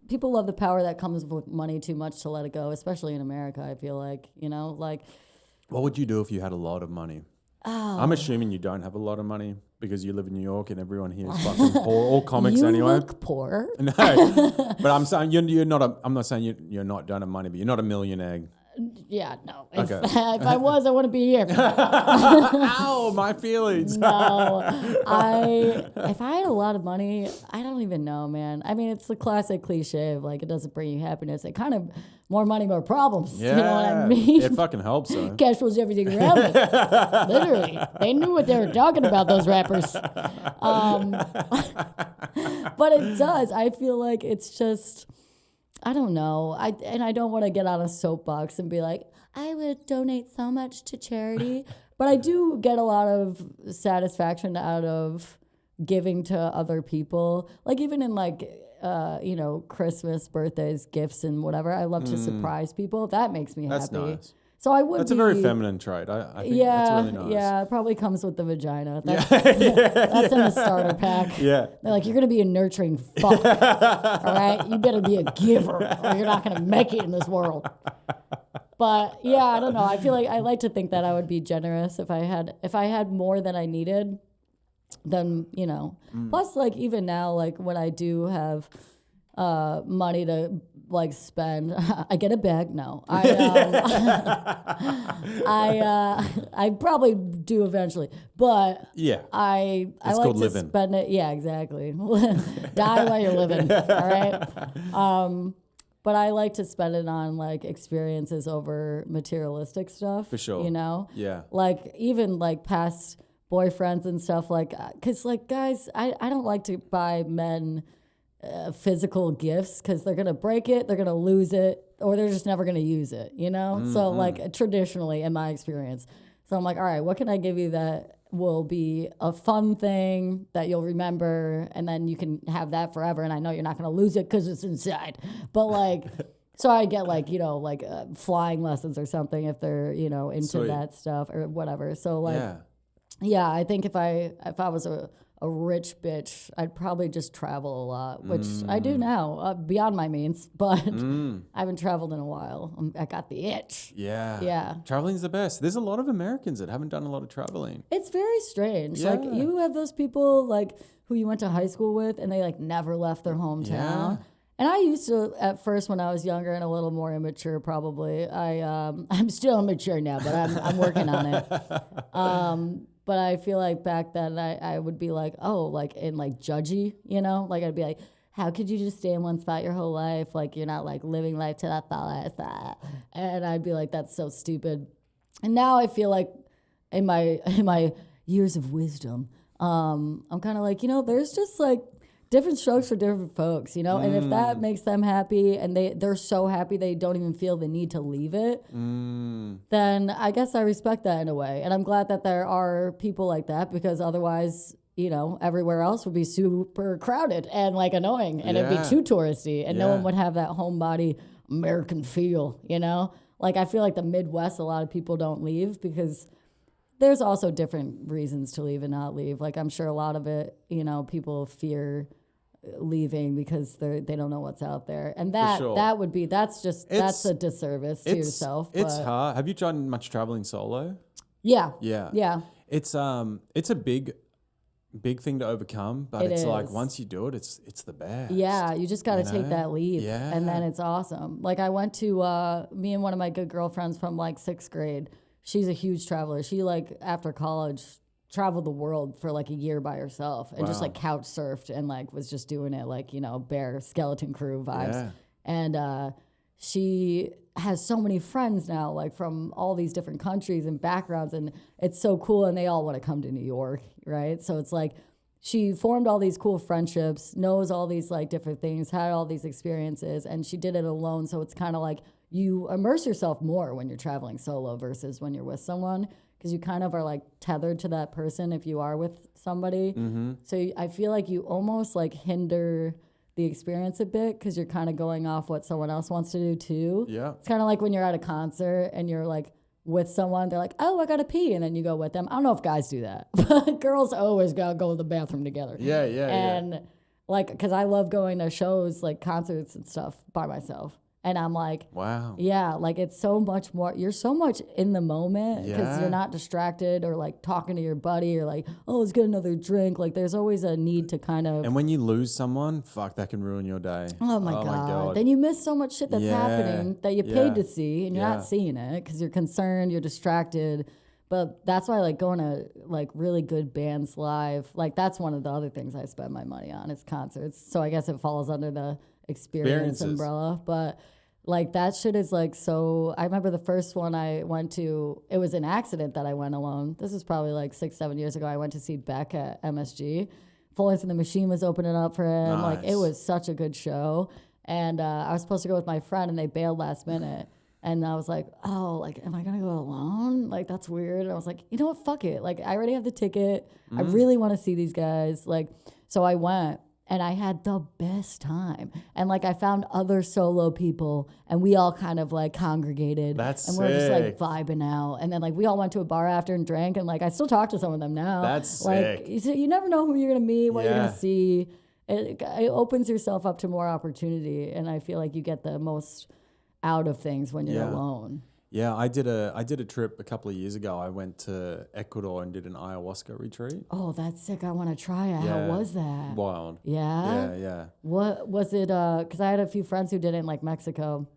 People love the power that comes with money too much to let it go, especially in America, I feel like, you know, like... What would you do if you had a lot of money? Oh. I'm assuming you don't have a lot of money because you live in New York and everyone here is fucking poor. All comics you anyway. You look poor. No, but I'm saying you're not. I'm not saying you're not don't have money, but you're not a millionaire. Yeah, no. If, Okay. if I was, I wouldn't be here. Ow, my feelings. No, if I had a lot of money, I don't even know, man. I mean, it's the classic cliche of like, it doesn't bring you happiness. It kind of, more money, more problems. Yeah, you know what I mean? It fucking helps, though. Cash flows everything around me. Literally. They knew what they were talking about, those rappers. But it does. I feel like it's just... I don't know. I don't want to get on a soapbox and be like, I would donate so much to charity. But I do get a lot of satisfaction out of giving to other people. Like even in like, Christmas, birthdays, gifts and whatever. I love to surprise people. That makes me That's happy. nice. So I would. That's a very feminine trait. I think that's really nice. Yeah, it probably comes with the vagina. That's in the starter pack. Yeah. They're like, you're going to be a nurturing fuck. All right? You better be a giver or you're not going to make it in this world. But yeah, I don't know. I feel like I like to think that I would be generous if I had more than I needed, then, you know. Plus, like even now, like when I do have money to like spend, I get it back. No, I probably do eventually, but yeah, I like to living. spend it. Yeah, exactly. Die while you're living. All right. But I like to spend it on like experiences over materialistic stuff. For sure. You know. Yeah. Like even like past boyfriends and stuff, like, cause like guys, I don't like to buy men physical gifts because they're gonna break it, they're gonna lose it, or they're just never gonna use it, you know. So like traditionally in my experience, so I'm like, all right, what can I give you that will be a fun thing that you'll remember, and then you can have that forever, and I know you're not gonna lose it because it's inside. But like, so I get like, you know, like flying lessons or something if they're, you know, into that stuff or whatever. So like, yeah, I think if I was a rich bitch, I'd probably just travel a lot, which I do now, beyond my means, but I haven't traveled in a while. I got the itch. Yeah. Yeah. Traveling's the best. There's a lot of Americans that haven't done a lot of traveling. It's very strange. Yeah. Like you have those people like who you went to high school with and they like never left their hometown. Yeah. And I used to, at first when I was younger and a little more immature probably, I'm still immature now, but I'm working on it. But I feel like back then I would be like, oh, like in like judgy, you know? Like I'd be like, how could you just stay in one spot your whole life? Like you're not like living life to that fullest. And I'd be like, that's so stupid. And now I feel like in my years of wisdom, I'm kind of like, you know, there's just like different strokes for different folks, you know? And if that makes them happy and they're so happy they don't even feel the need to leave it, then I guess I respect that in a way. And I'm glad that there are people like that because otherwise, you know, everywhere else would be super crowded and like annoying and it'd be too touristy and no one would have that homebody American feel, you know? Like I feel like the Midwest, a lot of people don't leave because there's also different reasons to leave and not leave. Like I'm sure a lot of it, you know, people fear leaving because they don't know what's out there. And that's a disservice to yourself. It's hard. Have you done much traveling solo? Yeah. Yeah. Yeah. It's a big thing to overcome, but it's like once you do it, it's the best. Yeah, you just got to take that leap, and then it's awesome. Like I went to me and one of my good girlfriends from like 6th grade. She's a huge traveler. She like after college traveled the world for like a year by herself and just like couch surfed and like was just doing it like, you know, bare skeleton crew vibes. Yeah. And she has so many friends now, like from all these different countries and backgrounds, and it's so cool. And they all want to come to New York, right? So it's like she formed all these cool friendships, knows all these like different things, had all these experiences, and she did it alone. So it's kind of like you immerse yourself more when you're traveling solo versus when you're with someone, because you kind of are like tethered to that person if you are with somebody. Mm-hmm. So I feel like you almost like hinder the experience a bit because you're kind of going off what someone else wants to do too. Yeah. It's kind of like when you're at a concert and you're like with someone, they're like, oh, I gotta pee, and then you go with them. I don't know if guys do that, but girls always gotta go to the bathroom together. Yeah. And like, because I love going to shows, like concerts and stuff by myself. And I'm like, wow. Yeah, like it's so much more. You're so much in the moment because you're not distracted or like talking to your buddy or like, oh, let's get another drink. Like there's always a need to kind of. And when you lose someone, fuck, that can ruin your day. Oh my God. Then you miss so much shit that's happening that you paid to see and you're not seeing it because you're concerned, you're distracted. But that's why like going to like really good bands live, like that's one of the other things I spend my money on is concerts. So I guess it falls under the experience umbrella, but like that shit is like so. I remember the first one I went to, it was an accident that I went alone. This was probably like 6-7 years ago. I went to see Beck at MSG. Florence and the Machine was opening up for him. Nice. Like it was such a good show, and I was supposed to go with my friend and they bailed last minute. And I was like, oh, like, am I going to go alone? Like, that's weird. And I was like, you know what? Fuck it. Like, I already have the ticket. I really want to see these guys. Like, so I went. And I had the best time. And like I found other solo people and we all kind of like congregated. That's and we're just like vibing out. And then like we all went to a bar after and drank, and like I still talk to some of them now. That's like sick. You never know who you're gonna meet, what you're gonna see. It opens yourself up to more opportunity, and I feel like you get the most out of things when you're alone. Yeah, I did a trip a couple of years ago. I went to Ecuador and did an ayahuasca retreat. Oh, that's sick. I want to try it. Yeah. How was that? Wild. Yeah? Yeah. What was it? Because I had a few friends who did it in like Mexico.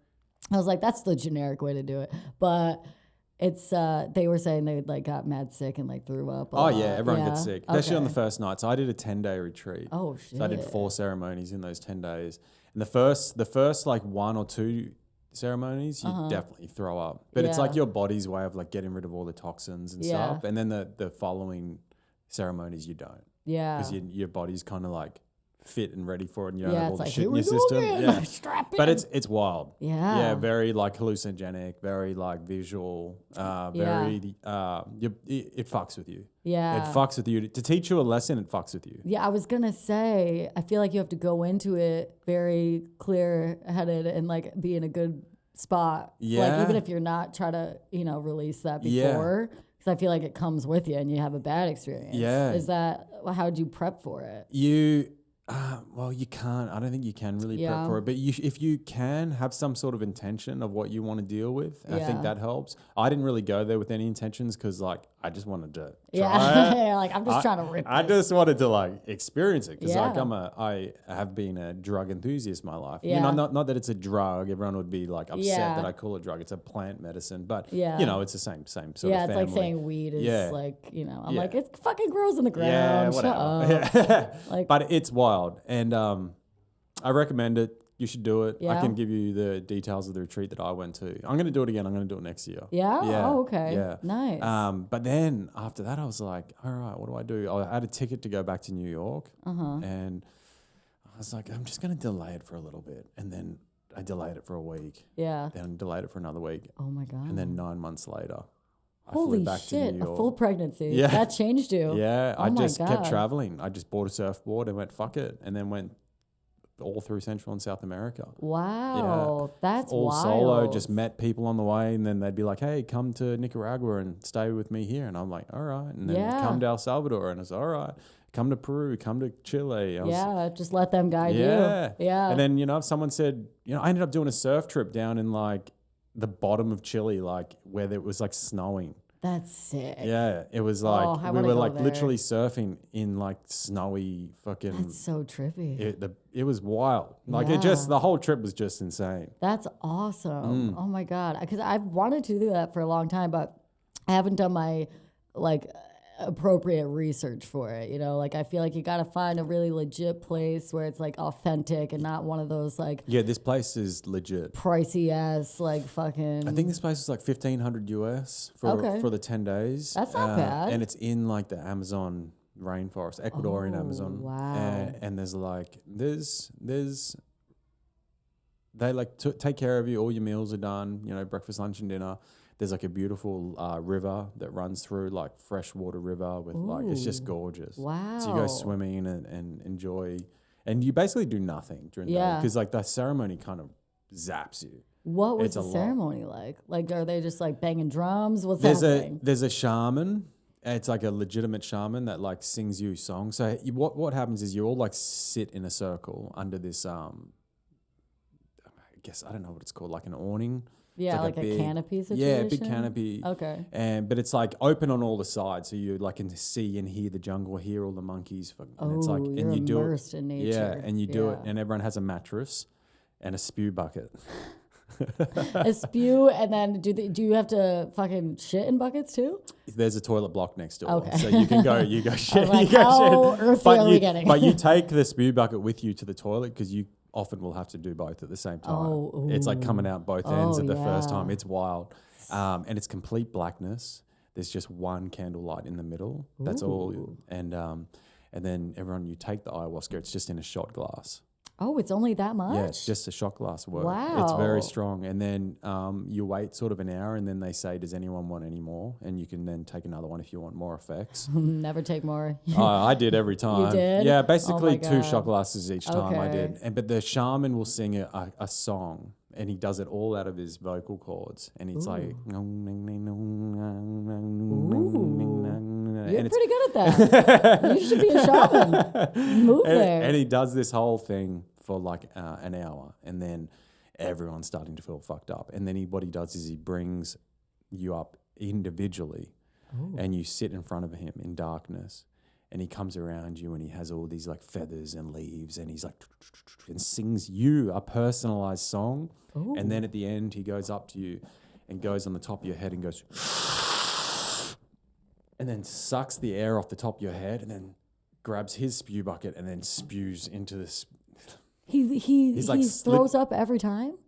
I was like, that's the generic way to do it. But it's, they were saying they like got mad sick and like threw up. Everyone gets sick. Especially on the first night. So I did a 10-day retreat. Oh, shit. So I did 4 ceremonies in those 10 days. And the first like 1 or 2 ceremonies, you definitely throw up. But it's like your body's way of like getting rid of all the toxins and stuff. And then the following ceremonies you don't. Yeah. Because your body's kind of like fit and ready for it, and you don't have all the shit in your system. Yeah. Strap in. But it's wild. Yeah. Yeah, very like hallucinogenic, very like visual, very it fucks with you. Yeah. It fucks with you. To teach you a lesson, it fucks with you. Yeah, I was gonna say, I feel like you have to go into it very clear-headed and like be in a good spot. Yeah. Like even if you're not trying to, release that before. Yeah. Because I feel like it comes with you and you have a bad experience. Yeah. How'd you prep for it? Well, you can't. I don't think you can really prep for it. But if you can have some sort of intention of what you want to deal with, I think that helps. I didn't really go there with any intentions because, like, I just wanted to try it. Like, I'm just trying to rip I just wanted to, like, experience it because, like, I have been a drug enthusiast my life. Yeah. Not that it's a drug. Everyone would be, like, upset that I call it a drug. It's a plant medicine. But, it's the same sort of family. Yeah, it's like saying weed is, like, I'm like, it fucking grows in the ground. Yeah, whatever. Shut up. Like, but it's wild. And I recommend it. You should do it. Yeah. I can give you the details of the retreat that I went to. I'm going to do it again. I'm going to do it next year. Yeah? Oh, okay. Yeah. Nice. But then after that, I was like, all right, what do? I had a ticket to go back to New York. And I was like, I'm just going to delay it for a little bit. And then I delayed it for a week. Yeah. Then delayed it for another week. Oh, my God. And then 9 months later, holy shit, a full pregnancy. Yeah. That changed you. Yeah, I just kept traveling. I just bought a surfboard and went, fuck it. And then went all through Central and South America. Wow, that's all wild. Solo, just met people on the way, and then they'd be like, hey, come to Nicaragua and stay with me here. And I'm like, all right. And then come to El Salvador, and I was all right. Come to Peru, come to Chile. Just let them guide you. Yeah. And then, if someone said, I ended up doing a surf trip down in like the bottom of Chile, like where it was like snowing. That's sick. Yeah, it was like we were like literally surfing in like snowy fucking. That's so trippy. It was wild. Like the whole trip was just insane. That's awesome. Oh my God, because I've wanted to do that for a long time, but I haven't done my like appropriate research for it. Like I feel like you got to find a really legit place where it's like authentic and not one of those like this place is legit pricey ass like fucking. I think this place is like $1,500 US for the 10 days. That's not bad. And it's in like the Amazon rainforest, Ecuadorian Amazon. Wow. And there's like they like take care of you. All your meals are done. Breakfast, lunch, and dinner. There's like a beautiful river that runs through, like freshwater river with like, it's just gorgeous. Wow. So you go swimming and enjoy, and you basically do nothing during the day because like the ceremony kind of zaps you. What was the ceremony like? Like, are they just like banging drums? What's happening? There's a shaman. It's like a legitimate shaman that like sings you songs. So what happens is you all like sit in a circle under this, I guess, I don't know what it's called, like an awning. Yeah, like a big canopy situation? Yeah, a big canopy. Okay. But it's like open on all the sides, so you like can see and hear the jungle, hear all the monkeys. And it's like, and you do it in nature. Yeah, and you do it, and everyone has a mattress and a spew bucket. A spew, and then do you have to fucking shit in buckets too? There's a toilet block next door, okay. So you can go shit. Like, how earthy are we getting? But you take the spew bucket with you to the toilet because you often will have to do both at the same time. It's like coming out both ends at the first time. It's wild. And it's complete blackness. There's just one candlelight in the middle. That's all. And then you take the ayahuasca. It's just in a shot glass. Oh, it's only that much? Yeah, it's just a shot glass work. Wow. It's very strong. And then you wait sort of an hour, and then they say, does anyone want any more? And you can then take another one if you want more effects. Never take more. I did every time. You did? Yeah, basically 2 shot glasses each time I Okay. did. But the shaman will sing a song, and he does it all out of his vocal cords. And it's like... You're pretty good at that. You should be a shaman. Move there. And he does this whole thing for like an hour, and then everyone's starting to feel fucked up. And then what he does is he brings you up individually, and you sit in front of him in darkness, and he comes around you, and he has all these like feathers and leaves, and he's like and sings you a personalized song. Ooh. And then at the end, he goes up to you and goes on the top of your head and goes. And then sucks the air off the top of your head, and then grabs his spew bucket and then spews into this. He throws up every time?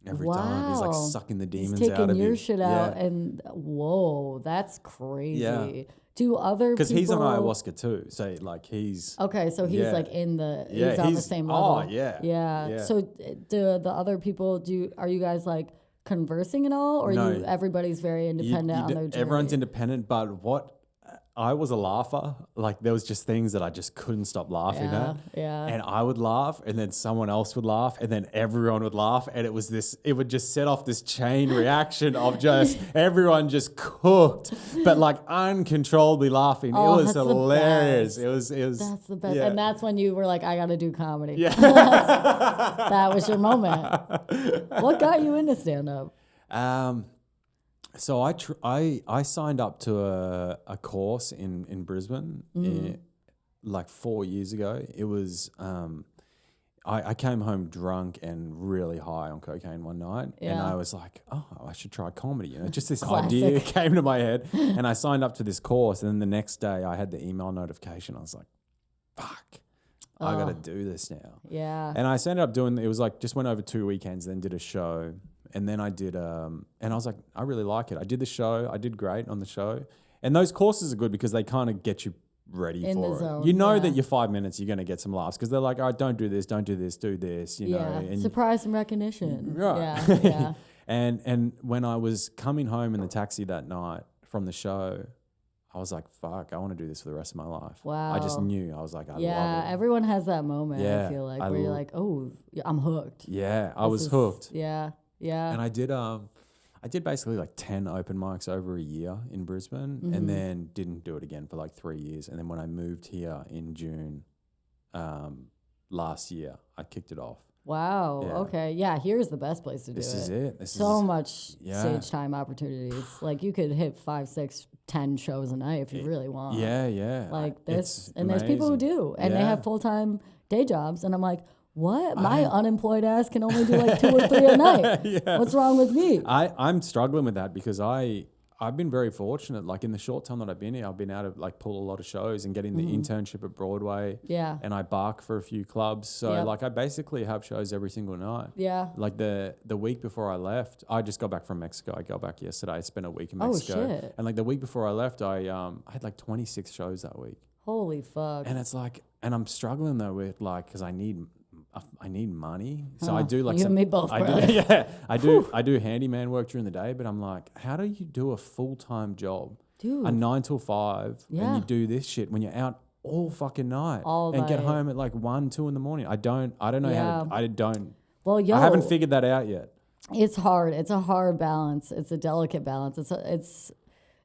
Every time. He's like sucking the demons out of you. He's taking your shit out, and whoa, that's crazy. Yeah. Do other people... Because he's on ayahuasca too, so like he's... Okay, so he's like in the... he's on the same level. Oh, yeah. Yeah. So do the other people... Are you guys like conversing at all, or no, everybody's very independent on their journey? Everyone's independent, but what I was a laugher. Like there was just things that I just couldn't stop laughing at. Yeah. And I would laugh, and then someone else would laugh, and then everyone would laugh, and it would just set off this chain reaction of just everyone just cooked, but like uncontrollably laughing. Oh, it was hilarious. It was. That's the best. Yeah. And that's when you were like, I got to do comedy. Yeah. That was your moment. What got you into stand-up? So I signed up to a course in Brisbane like 4 years ago. It was I came home drunk and really high on cocaine one night, and I was like, oh, I should try comedy. Just this idea came to my head, and I signed up to this course. And then the next day, I had the email notification. I was like, fuck. I got to do this now. Yeah. And I ended up doing. It was like just went over 2 weekends, then did a show. And then I did, and I was like, I really like it. I did the show. I did great on the show. And those courses are good because they kind of get you ready in for the it. zone, you know that your 5 minutes, you're going to get some laughs because they're like, all right, don't do this, do this, you know. And surprise and recognition. Right. Yeah. And when I was coming home in the taxi that night from the show, I was like, fuck, I want to do this for the rest of my life. Wow. I just knew. I was like, I love it. Yeah, everyone has that moment, Yeah, I feel like, where you're like, oh, I'm hooked. Yeah, I was hooked. Yeah, yeah. And I did basically like 10 open mics over a year in Brisbane, and then didn't do it again for like 3 years. And then when I moved here in June last year, I kicked it off. Wow. Yeah. Okay. Yeah. Here's the best place to do it. This is it. So much stage time opportunities. Like you could hit 5, 6, 10 shows a night if you really want. Yeah. Yeah. Like this, and there's people who do, and they have full-time day jobs. And I'm like, what? My unemployed ass can only do like 2 or 3 a night. What's wrong with me? I'm struggling with that because I've been very fortunate. Like in the short time that I've been here, I've been able to like pull a lot of shows and getting the internship at Broadway. Yeah. And I bark for a few clubs. So like I basically have shows every single night. Yeah. Like the week before I left, I just got back from Mexico. I got back yesterday. I spent a week in Mexico. Oh shit. And like the week before I left, I had like 26 shows that week. Holy fuck. And it's like, and I'm struggling though with like, cause I need money. So I do like you and me both, I do handyman work during the day, but I'm like, how do you do a full-time job? Dude. A 9 till 5 and you do this shit when you're out all fucking night all and night. Get home at like 1, 2 in the morning. I don't know how to, I don't. Well, I haven't figured that out yet. It's hard. It's a hard balance. It's a delicate balance.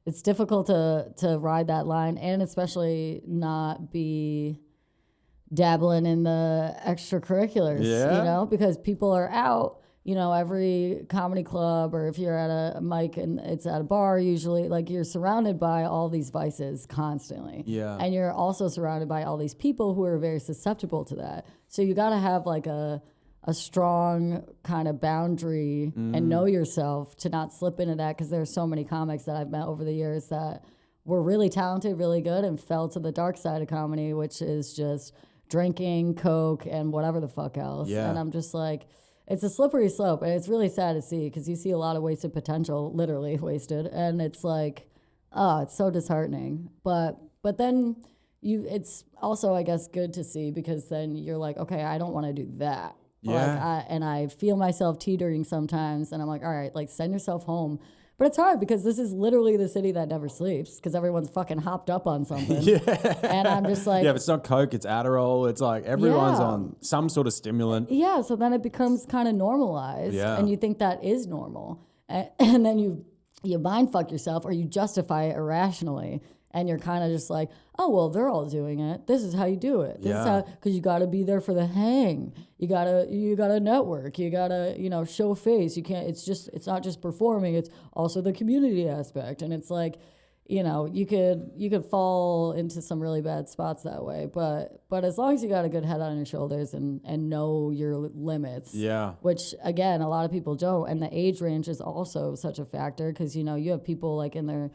It's difficult to ride that line, and especially not be dabbling in the extracurriculars, you know, because people are out, you know, every comedy club, or if you're at a mic and it's at a bar, usually like you're surrounded by all these vices constantly. Yeah. And you're also surrounded by all these people who are very susceptible to that. So you got to have like a strong kind of boundary and know yourself to not slip into that, because there's so many comics that I've met over the years that were really talented, really good, and fell to the dark side of comedy, which is just drinking, coke, and whatever the fuck else. Yeah. And I'm just like, it's a slippery slope, and it's really sad to see, because you see a lot of wasted potential, literally wasted, and it's like, oh, it's so disheartening. But then it's also, I guess, good to see, because then you're like, okay, I don't want to do that. Yeah. Like I feel myself teetering sometimes, and I'm like, all right, like send yourself home. But it's hard because this is literally the city that never sleeps, because everyone's fucking hopped up on something. And I'm just like... Yeah, if it's not Coke, it's Adderall. It's like everyone's on some sort of stimulant. Yeah, so then it becomes kind of normalized. Yeah. And you think that is normal. And then you mind fuck yourself, or you justify it irrationally. And you're kind of just like, oh, well, they're all doing it. This is how you do it. This is how, because you got to be there for the hang. You gotta network. You gotta, you know, show face. You can't. It's not just performing. It's also the community aspect. And it's like, you know, you could fall into some really bad spots that way. But as long as you got a good head on your shoulders and know your limits. Yeah. Which again, a lot of people don't. And the age range is also such a factor, because you know you have people like in their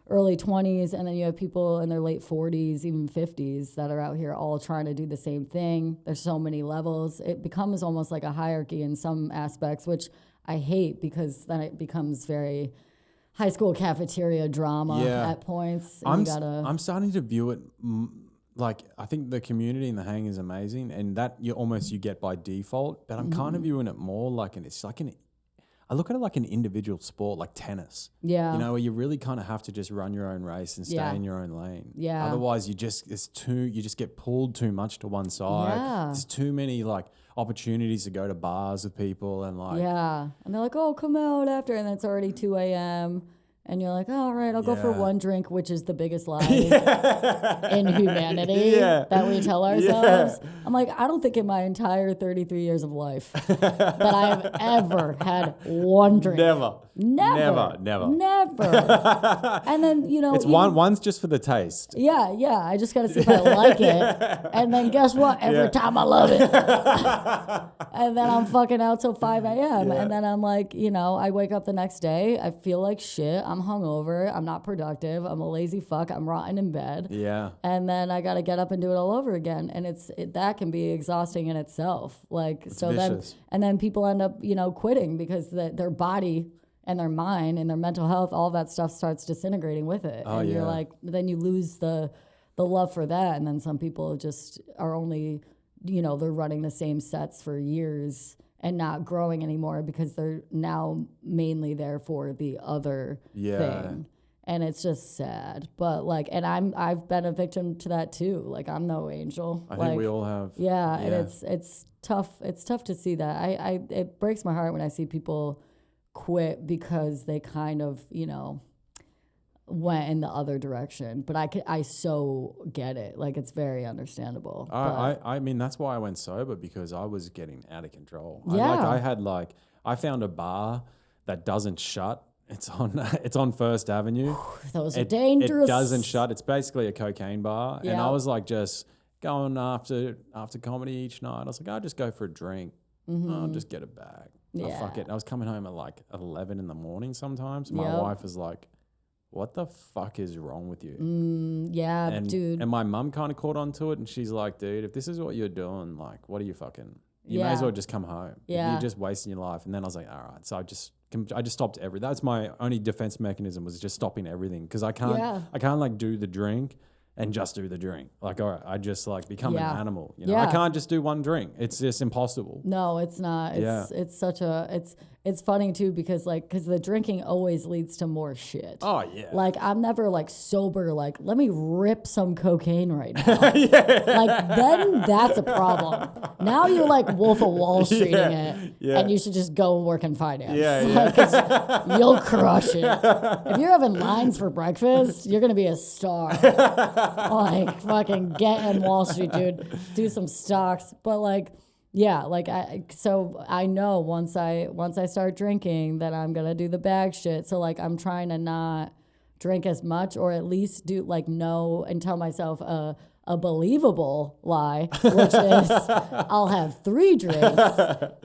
early 20s, and then you have people in their late 40s, even 50s, that are out here all trying to do the same thing. There's so many levels. It becomes almost like a hierarchy in some aspects, which I hate, because then it becomes very high school cafeteria drama at points. I'm starting to view it like, I think the community in the hang is amazing, and that you get by default, but I'm kind of viewing it more like I look at it like an individual sport, like tennis. Yeah. You know, where you really kind of have to just run your own race and stay in your own lane. Yeah. Otherwise, you just get pulled too much to one side. Yeah. There's too many like opportunities to go to bars with people and like. Yeah. And they're like, oh, come out after, and it's already 2 a.m. And you're like, oh, all right, I'll go for one drink, which is the biggest lie in humanity that we tell ourselves. Yeah. I'm like, I don't think in my entire 33 years of life that I have ever had one drink. Never. And then, you know. It's one's just for the taste. Yeah. I just got to see if I like it. And then guess what? Every time I love it. And then I'm fucking out till 5 a.m. And then I'm like, you know, I wake up the next day. I feel like shit. I'm hungover. I'm not productive. I'm a lazy fuck. I'm rotting in bed. Yeah. And then I got to get up and do it all over again. And that can be exhausting in itself. Like, it's so vicious. then people end up, you know, quitting, because their body and their mind and their mental health, all that stuff starts disintegrating with it. Oh, and you're like, then you lose the love for that. And then some people just are only, you know, they're running the same sets for years and not growing anymore, because they're now mainly there for the other thing. And it's just sad. But like, and I've been a victim to that too. Like, I'm no angel. I think we all have. Yeah. And it's tough. It's tough to see that. It breaks my heart when I see people quit because they kind of, you know, went in the other direction. But I so get it. Like, it's very understandable. I mean, that's why I went sober, because I was getting out of control. Yeah. I found a bar that doesn't shut. It's on First Avenue. Those are dangerous. It doesn't shut. It's basically a cocaine bar. Yeah. And I was like just going after comedy each night. I was like, I'll just go for a drink. I'll just get a bag. Yeah. Oh, fuck it. I was coming home at like 11 in the morning sometimes. My wife was like, what the fuck is wrong with you? Dude. And my mum kind of caught on to it, and she's like, dude, if this is what you're doing, like, what are you fucking... You may as well just come home. Yeah. You're just wasting your life. And then I was like, all right. So I just stopped everything. That's my only defense mechanism, was just stopping everything. Because I can't like do the drink and just do the drink. Like, all right, I just like become an animal. You know, I can't just do one drink. It's just impossible. No, it's not. It's such a, it's funny too, because the drinking always leads to more shit. Oh yeah. Like, I'm never like sober, like, let me rip some cocaine right now. Like, then that's a problem. Now you're like Wolf of Wall Streeting it. Yeah. And you should just go work in finance. Like, you'll crush it. If you're having lines for breakfast, you're going to be a star. Like, fucking get in Wall Street, dude. Do some stocks. But like, yeah, like so I know once I start drinking that I'm gonna do the bag shit. So like, I'm trying to not drink as much, or at least do like know and tell myself a believable lie, which is I'll have 3 drinks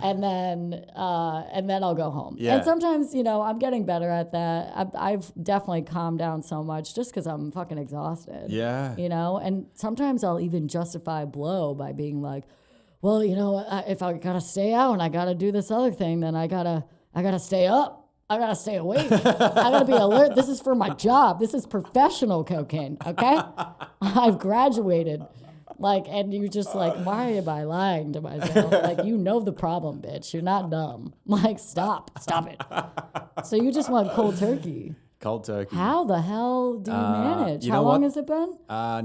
and then I'll go home. Yeah. And sometimes, you know, I'm getting better at that. I've definitely calmed down so much just because I'm fucking exhausted. Yeah. You know, and sometimes I'll even justify blow by being like, well, you know, if I gotta stay out and I gotta do this other thing, then I gotta stay up. I gotta stay awake. I gotta be alert. This is for my job. This is professional cocaine, okay? I've graduated. Like, and you're just like, why am I lying to myself? Like, you know the problem, bitch. You're not dumb. Like, stop it. So you just want cold turkey. Cold turkey. How the hell do you manage? How long has it been?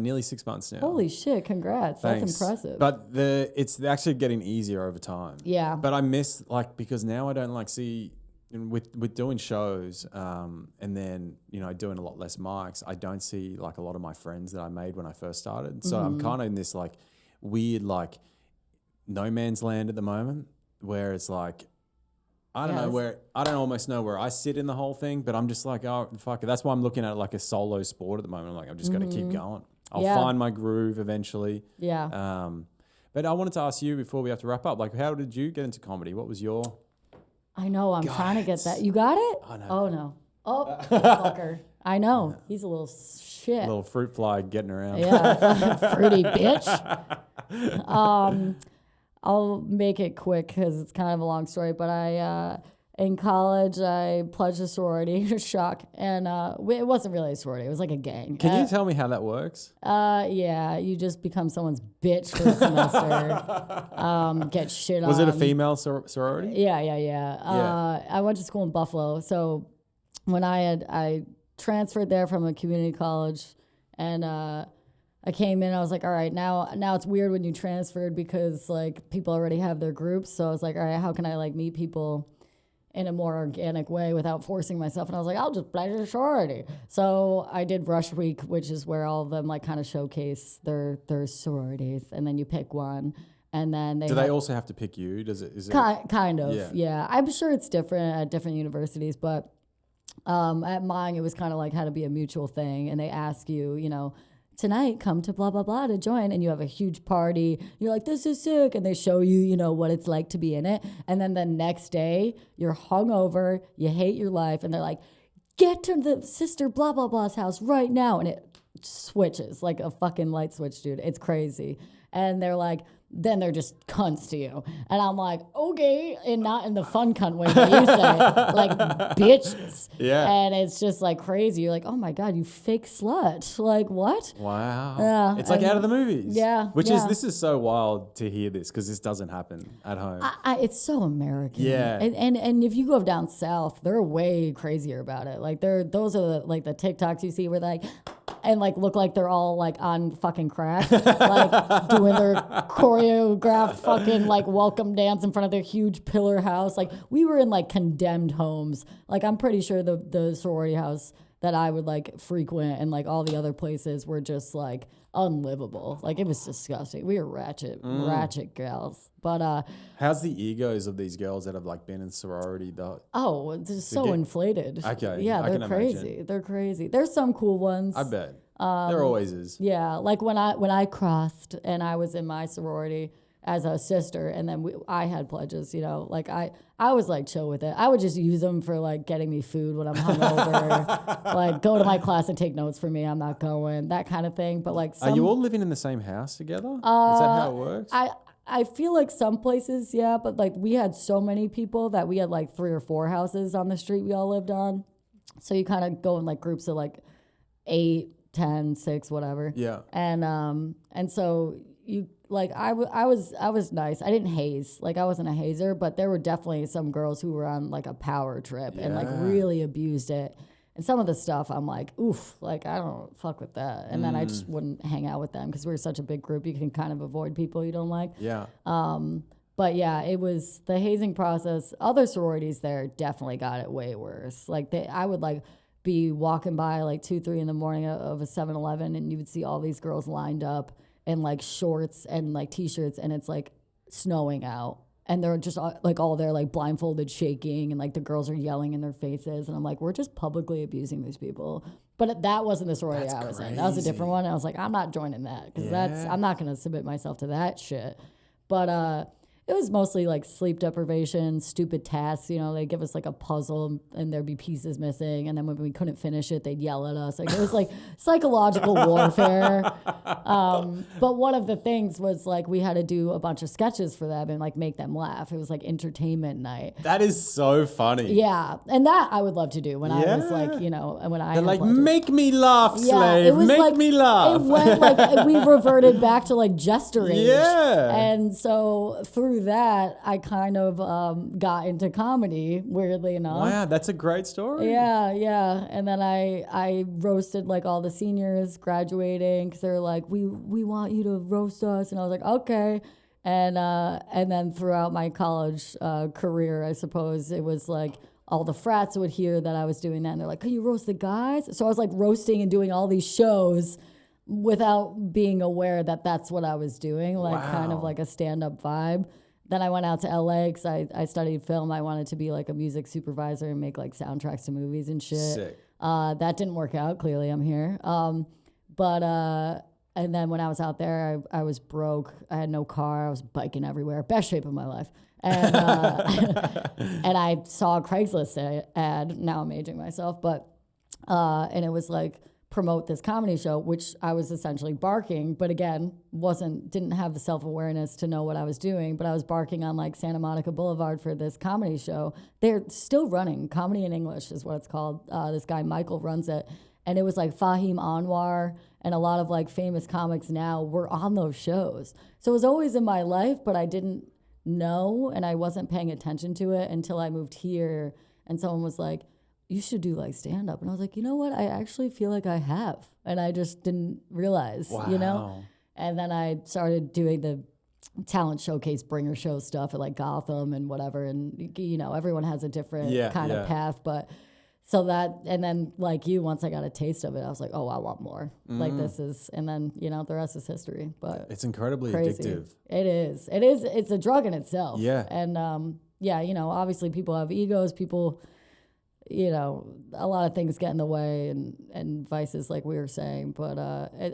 Nearly 6 months now. Holy shit, congrats. Thanks. That's impressive. But it's actually getting easier over time. Yeah. But I miss, like, because now I don't like see, with doing shows and then, you know, doing a lot less mics, I don't see like a lot of my friends that I made when I first started. So I'm kind of in this like weird like no man's land at the moment, where it's like, I don't almost know where I sit in the whole thing, but I'm just like, oh, fuck it. That's why I'm looking at it like a solo sport at the moment. I'm like, I'm just going to keep going. I'll find my groove eventually. Yeah. But I wanted to ask you before we have to wrap up, like, how did you get into comedy? What was your... I know. I'm trying to get that. You got it? I know. Oh, no. Oh, fucker. I know. He's a little shit. A little fruit fly getting around. Yeah. Fruity bitch. I'll make it quick because it's kind of a long story, but in college, I pledged a sorority, shock, and it wasn't really a sorority. It was like a gang. Can you tell me how that works? Yeah, you just become someone's bitch for a semester, get shit on. Was it a female sorority? Yeah. I went to school in Buffalo, so when I transferred there from a community college, and I came in, I was like, all right, now it's weird when you transferred because like people already have their groups. So I was like, all right, how can I like meet people in a more organic way without forcing myself? And I was like, I'll just pledge a sorority. So I did Rush Week, which is where all of them like kind of showcase their sororities, and then you pick one. And then they also have to pick you? Is it kind of, yeah. I'm sure it's different at different universities, but at mine it was kind of like had to be a mutual thing, and they ask you, you know, tonight, come to blah, blah, blah to join. And you have a huge party. You're like, this is sick. And they show you, you know, what it's like to be in it. And then the next day, you're hungover. You hate your life. And they're like, get to the sister blah, blah, blah's house right now. And it switches like a fucking light switch, dude. It's crazy. And they're like, then they're just cunts to you. And I'm like, okay, and not in the fun cunt way that you say, like bitches. Yeah. And it's just like crazy. You're like, oh my God, you fake slut. Like, what? Wow. Yeah. It's like out of the movies. Yeah. This is so wild to hear this because this doesn't happen at home. It's so American. Yeah. And if you go down south, they're way crazier about it. Like those are the TikToks you see where they and like look like they're all like on fucking crack, like doing their choreographed fucking like welcome dance in front of their huge pillar house. Like we were in like condemned homes. Like I'm pretty sure the sorority house that I would like frequent and like all the other places were just like unlivable. Like it was disgusting. We were ratchet gals. But how's the egos of these girls that have like been in sorority though? Oh, it's so inflated. Okay. Yeah, they're crazy. Imagine. They're crazy. There's some cool ones. I bet. There always is. Yeah, like when I crossed and I was in my sorority as a sister, and then I had pledges, you know, like I was like chill with it. I would just use them for like getting me food when I'm hungover, like go to my class and take notes for me. I'm not going, that kind of thing. But like, are you all living in the same house together? Is that how it works? I feel like some places, yeah, but like we had so many people that we had like 3 or 4 houses on the street we all lived on. So you kind of go in like groups of like 8, 10, 6, whatever. Yeah. And so you like I was nice. I didn't haze. Like I wasn't a hazer, but there were definitely some girls who were on like a power trip and like really abused it. And some of the stuff I'm like, oof, like I don't fuck with that. And then I just wouldn't hang out with them because we were such a big group. You can kind of avoid people you don't like. Yeah. But yeah, it was the hazing process. Other sororities there definitely got it way worse. Like I would like be walking by like 2, 3 in the morning of a 7-Eleven and you would see all these girls lined up in like shorts and like t-shirts and it's like snowing out. And they're just like all there like blindfolded shaking and like the girls are yelling in their faces. And I'm like, we're just publicly abusing these people. But that wasn't the sorority I was in. That was a different one. And I was like, I'm not joining that because I'm not going to submit myself to that shit. But it was mostly like sleep deprivation, stupid tasks. You know, they give us like a puzzle and there'd be pieces missing. And then when we couldn't finish it, they'd yell at us. Like it was like psychological warfare. But one of the things was like we had to do a bunch of sketches for them and like make them laugh. It was like entertainment night. That is so funny. Yeah. And that I would love to do when I was like, you know, when I They're like, make me laugh, slave. It was make like, me laugh. It went like we reverted back to like jester age. Yeah. And so through that, I kind of got into comedy, weirdly enough. Wow, that's a great story. Yeah. And then I roasted like all the seniors graduating because they're like, we want you to roast us. And I was like, okay. And then throughout my college career, I suppose, it was like all the frats would hear that I was doing that. And they're like, can you roast the guys? So I was like roasting and doing all these shows without being aware that that's what I was doing, like kind of like a stand-up vibe. Then I went out to LA because I studied film. I wanted to be like a music supervisor and make like soundtracks to movies and shit. Sick. That didn't work out. Clearly I'm here. And then when I was out there, I was broke. I had no car. I was biking everywhere. Best shape of my life. And and I saw a Craigslist ad. Now I'm aging myself. And it was like, promote this comedy show, which I was essentially barking, but again, didn't have the self-awareness to know what I was doing, but I was barking on like Santa Monica Boulevard for this comedy show. They're still running. Comedy in English is what it's called. This guy, Michael, runs it. And it was like Fahim Anwar and a lot of like famous comics now were on those shows. So it was always in my life, but I didn't know and I wasn't paying attention to it until I moved here and someone was like, you should do like stand up. And I was like, you know what? I actually feel like I have. And I just didn't realize, you know? And then I started doing the talent showcase bringer show stuff at like Gotham and whatever. And, you know, everyone has a different kind of path. But so that, and then like you, once I got a taste of it, I was like, oh, I want more. Like this is, and then, you know, the rest is history. But it's incredibly crazy. addictive. It is. It's a drug in itself. Yeah. And you know, obviously people have egos, you know, a lot of things get in the way and vices like we were saying. But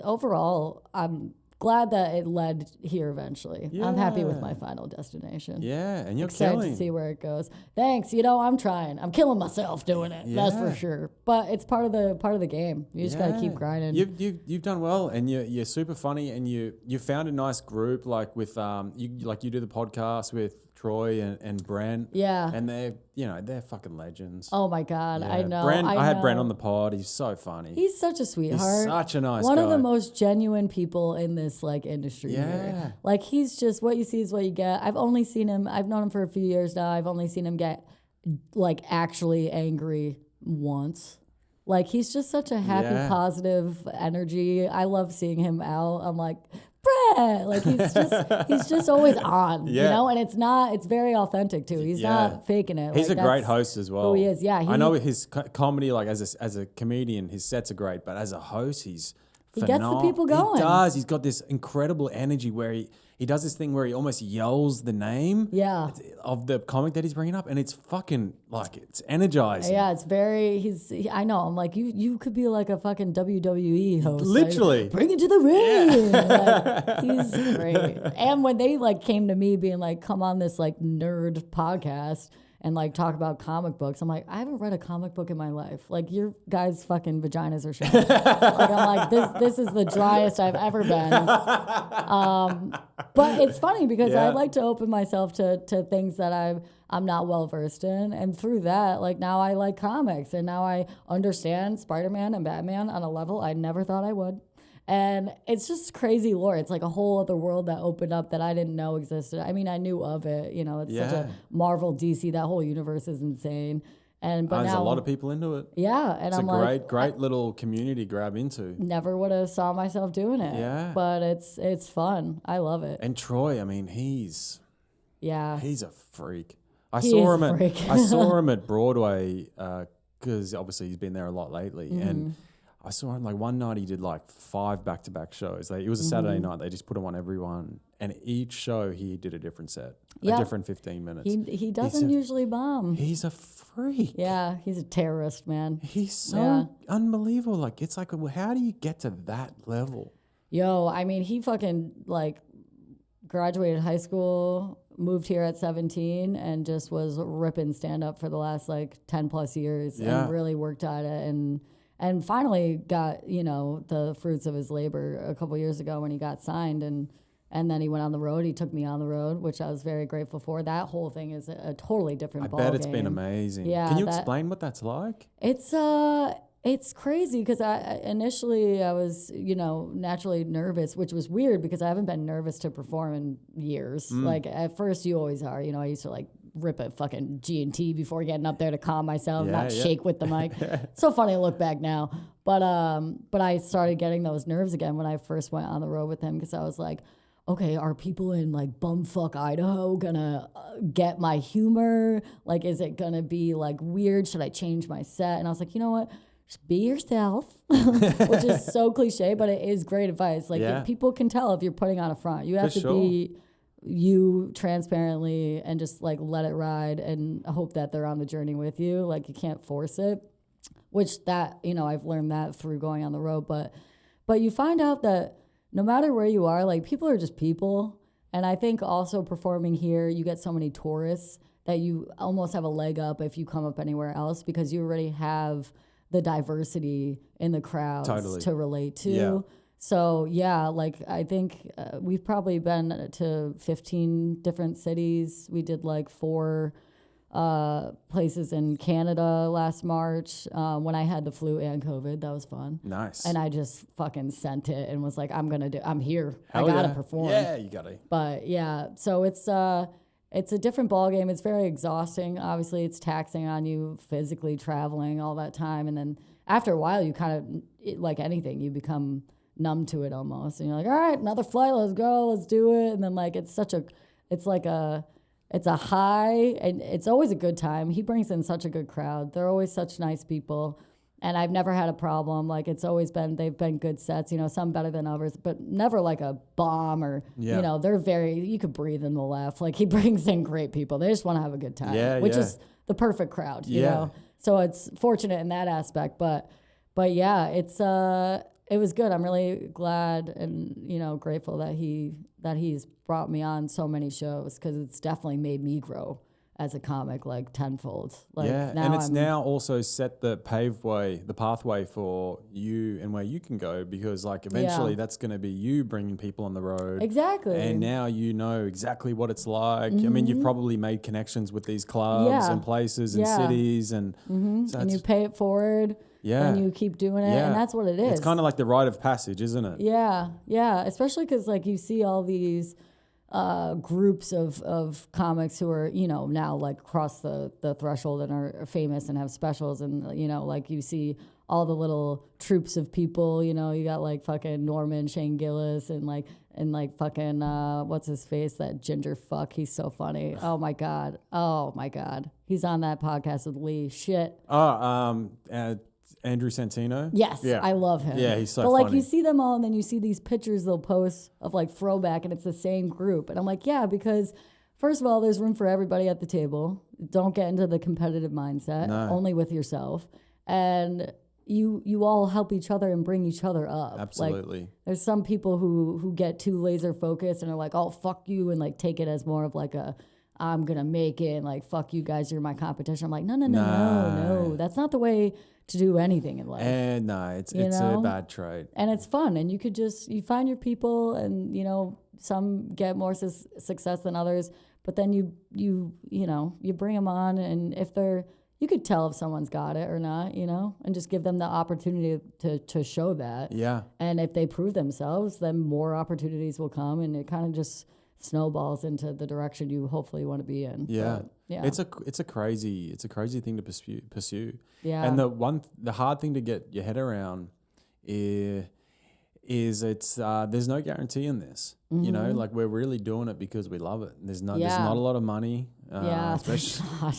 overall, I'm glad that it led here eventually. Yeah. I'm happy with my final destination. Yeah, and you're excited killing. To see where it goes. Thanks. I'm trying. I'm killing myself doing it. Yeah. That's for sure. But it's part of the game. You just gotta keep grinding. You've done well, and you're super funny, and you found a nice group like with you do the podcast with Troy and Brent. Yeah. And they're fucking legends. Oh my God. Yeah. I know. I had Brent on the pod. He's so funny. He's such a sweetheart. He's such a nice guy. One of the most genuine people in this industry. Yeah. Here. Like he's just what you see is what you get. I've known him for a few years now. I've only seen him get actually angry once. Like he's just such a happy, positive energy. I love seeing him out. I'm like, Brett, like he's just always on, and it's very authentic too. He's not faking it. He's a great host as well. Oh, he is. Yeah. I know his comedy, as a comedian, his sets are great, but as a host, he's phenomenal. Gets the people going. He does. He's got this incredible energy where he does this thing where he almost yells the name of the comic that he's bringing up, and it's fucking it's energizing. Yeah, it's very. I know. I'm like, you could be like a fucking WWE host. Literally, bring it to the ring. Yeah. He's great. And when they came to me being like, come on this nerd podcast and talk about comic books, I'm like, I haven't read a comic book in my life. Your guys' fucking vaginas are showing. I'm like, this is the driest I've ever been. But it's funny because I like to open myself to things that I'm not well versed in, and through that, now I like comics, and now I understand Spider-Man and Batman on a level I never thought I would. And it's just crazy lore. It's like a whole other world that opened up that I didn't know existed. I mean, I knew of it. It's such a Marvel, DC. That whole universe is insane. But there's now, a lot of people into it. Yeah, and it's a great little community grab into. Never would have saw myself doing it. Yeah, but it's fun. I love it. And Troy, I mean, he's a freak. I saw him at Broadway because obviously he's been there a lot lately, and I saw him one night he did 5 back-to-back shows. It was a Saturday night. They just put him on every one. And each show he did a different set, a different 15 minutes. He doesn't usually bomb. He's a freak. Yeah, he's a terrorist, man. He's so unbelievable. It's how do you get to that level? Yo, I mean, he fucking graduated high school, moved here at 17, and just was ripping stand-up for the last 10 plus years and really worked at it and finally got, the fruits of his labor a couple years ago when he got signed. And then he went on the road. He took me on the road, which I was very grateful for. That whole thing is a totally different ballgame. I bet it's been amazing. Yeah, can you explain what that's like? It's crazy because initially I was, naturally nervous, which was weird because I haven't been nervous to perform in years. At first you always are. I used to rip a fucking G&T before getting up there to calm myself, not shake with the mic. It's so funny to look back now. But I started getting those nerves again when I first went on the road with him because I was like, okay, are people in bumfuck Idaho gonna get my humor? Is it gonna be weird? Should I change my set? And I was like, you know what? Just be yourself, which is so cliche, but it is great advice. If people can tell if you're putting on a front. You have to be you transparently and just let it ride and hope that they're on the journey with you. You can't force it, which that, I've learned that through going on the road. But you find out that no matter where you are, people are just people. And I think also performing here, you get so many tourists that you almost have a leg up if you come up anywhere else because you already have the diversity in the crowds to relate to. Yeah. So, I think we've probably been to 15 different cities. We did 4 places in Canada last March when I had the flu and COVID. That was fun. Nice. And I just fucking sent it and was like, I'm here. I gotta perform. Yeah, you gotta. But yeah, so it's a different ballgame. It's very exhausting. Obviously, it's taxing on you physically traveling all that time. And then after a while, you kind of, like anything, you become numb to it almost. And you're like, all right, another flight, let's go, let's do it. And then it's a high, and it's always a good time. He brings in such a good crowd. They're always such nice people. And I've never had a problem. It's always been, they've been good sets, some better than others, but never a bomb or, they're you could breathe in the laugh. He brings in great people. They just want to have a good time, which is the perfect crowd, you know? So it's fortunate in that aspect, but yeah, it's it was good. I'm really glad and, you know, grateful that he's brought me on so many shows, because it's definitely made me grow as a comic, like tenfold. Like, yeah, and it's now also set the pathway for you and where you can go, because like eventually that's going to be you bringing people on the road. Exactly. And now you know exactly what it's like. I mean, you've probably made connections with these clubs and places and cities, and so and you pay it forward. Yeah. And you keep doing it, and that's what it is. It's kind of like the rite of passage, isn't it? Yeah, yeah. Especially because like you see all these groups of comics who are, you know, now like cross the threshold and are famous and have specials, and you know, like you see all the little troops of people. You know, you got like fucking Norman, Shane Gillis, and like fucking what's his face, that ginger fuck. He's so funny. Oh my god. He's on that podcast with Lee. Shit. Andrew Santino? Yes, yeah. I love him. Yeah, he's so funny. But like funny. you see them all, and then you see these pictures they'll post of like throwback, and it's the same group. And I'm like, yeah, because first of all, there's room for everybody at the table. Don't get into the competitive mindset, only with yourself. And you all help each other and bring each other up. Absolutely. Like, there's some people who get too laser focused and are like, oh, fuck you, and like take it as more of like a, I'm going to make it, and like, fuck you guys, you're my competition. I'm like, no. That's not the way to do anything in life. And it's a bad trait. And it's fun. And you could you find your people, and, you know, some get more success than others, but then you bring them on, and if you could tell if someone's got it or not, you know, and just give them the opportunity to show that. Yeah. And if they prove themselves, then more opportunities will come, and it kind of just snowballs into the direction you hopefully want to be in. Yeah. But, yeah. It's a crazy thing to pursue. Yeah. And the hard thing to get your head around is it's there's no guarantee in this. Mm-hmm. You know, like we're really doing it because we love it. There's not a lot of money. There's not.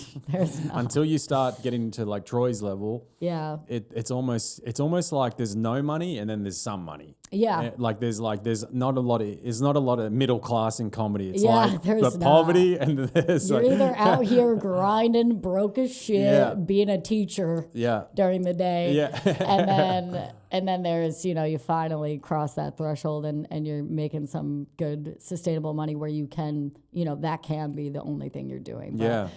Until you start getting to like Troy's level. Yeah. It's almost like there's no money and then there's some money. Yeah. There's not a lot of middle class in comedy. It's there's poverty, and there's you're either out here grinding, broke as shit, being a teacher during the day. Yeah. and then there's, you know, you finally cross that threshold and you're making some good sustainable money where you can, you know, that can be the only thing you're doing. But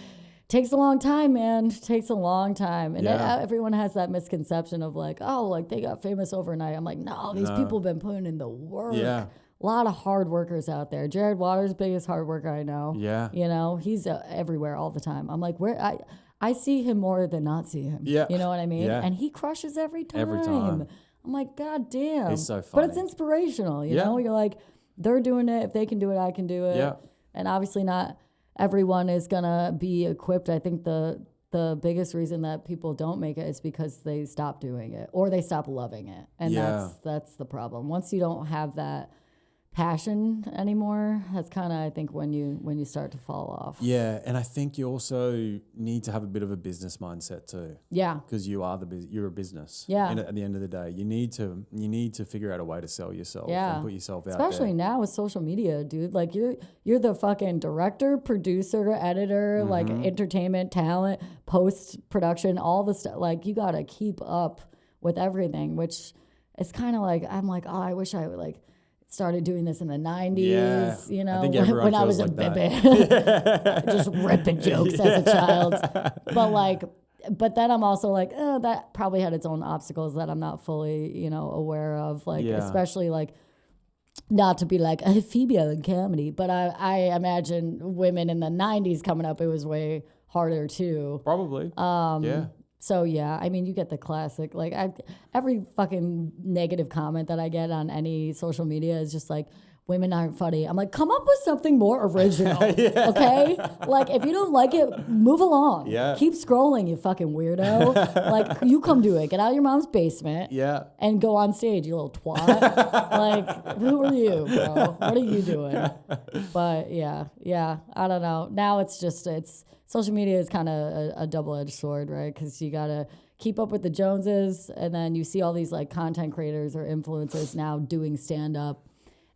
takes a long time, man. Takes a long time. And everyone has that misconception of like, oh, like they got famous overnight. I'm like, no, these people have been putting in the work. Yeah. A lot of hard workers out there. Jared Waters, biggest hard worker I know. Yeah. You know, he's everywhere all the time. I'm like, I see him more than not see him. Yeah. You know what I mean? Yeah. And he crushes every time. Every time. I'm like, God damn. He's so funny. But it's inspirational, you know? You're like, they're doing it. If they can do it, I can do it. Yeah. And obviously not everyone is going to be equipped. I think the biggest reason that people don't make it is because they stop doing it or they stop loving it. And that's the problem. Once you don't have that passion anymore, that's kind of, I think, when you start to fall off. Yeah, and I think you also need to have a bit of a business mindset too. Yeah, because you're a business. Yeah, and at the end of the day, you need to figure out a way to sell yourself and put yourself out there. Especially now with social media, dude. Like you're the fucking director, producer, editor, like entertainment talent, post production, all the stuff. Like you gotta keep up with everything, which is kind of like, I'm like, oh, I wish I would like started doing this in the 90s, you know, when I was a baby, just ripping jokes as a child. But then I'm also like, oh, that probably had its own obstacles that I'm not fully, you know, aware of. Like, especially like, not to be like a female in comedy, but I imagine women in the 90s coming up, it was way harder too. Probably. Yeah. So, yeah, I mean, you get the classic. Like, every fucking negative comment that I get on any social media is just like, women aren't funny. I'm like, come up with something more original, okay? Like, if you don't like it, move along. Yeah. Keep scrolling, you fucking weirdo. Like, you come do it. Get out of your mom's basement and go on stage, you little twat. Like, who are you, bro? What are you doing? But, yeah, I don't know. Now it's social media is kind of a double-edged sword, right? Because you got to keep up with the Joneses, and then you see all these, like, content creators or influencers now doing stand-up.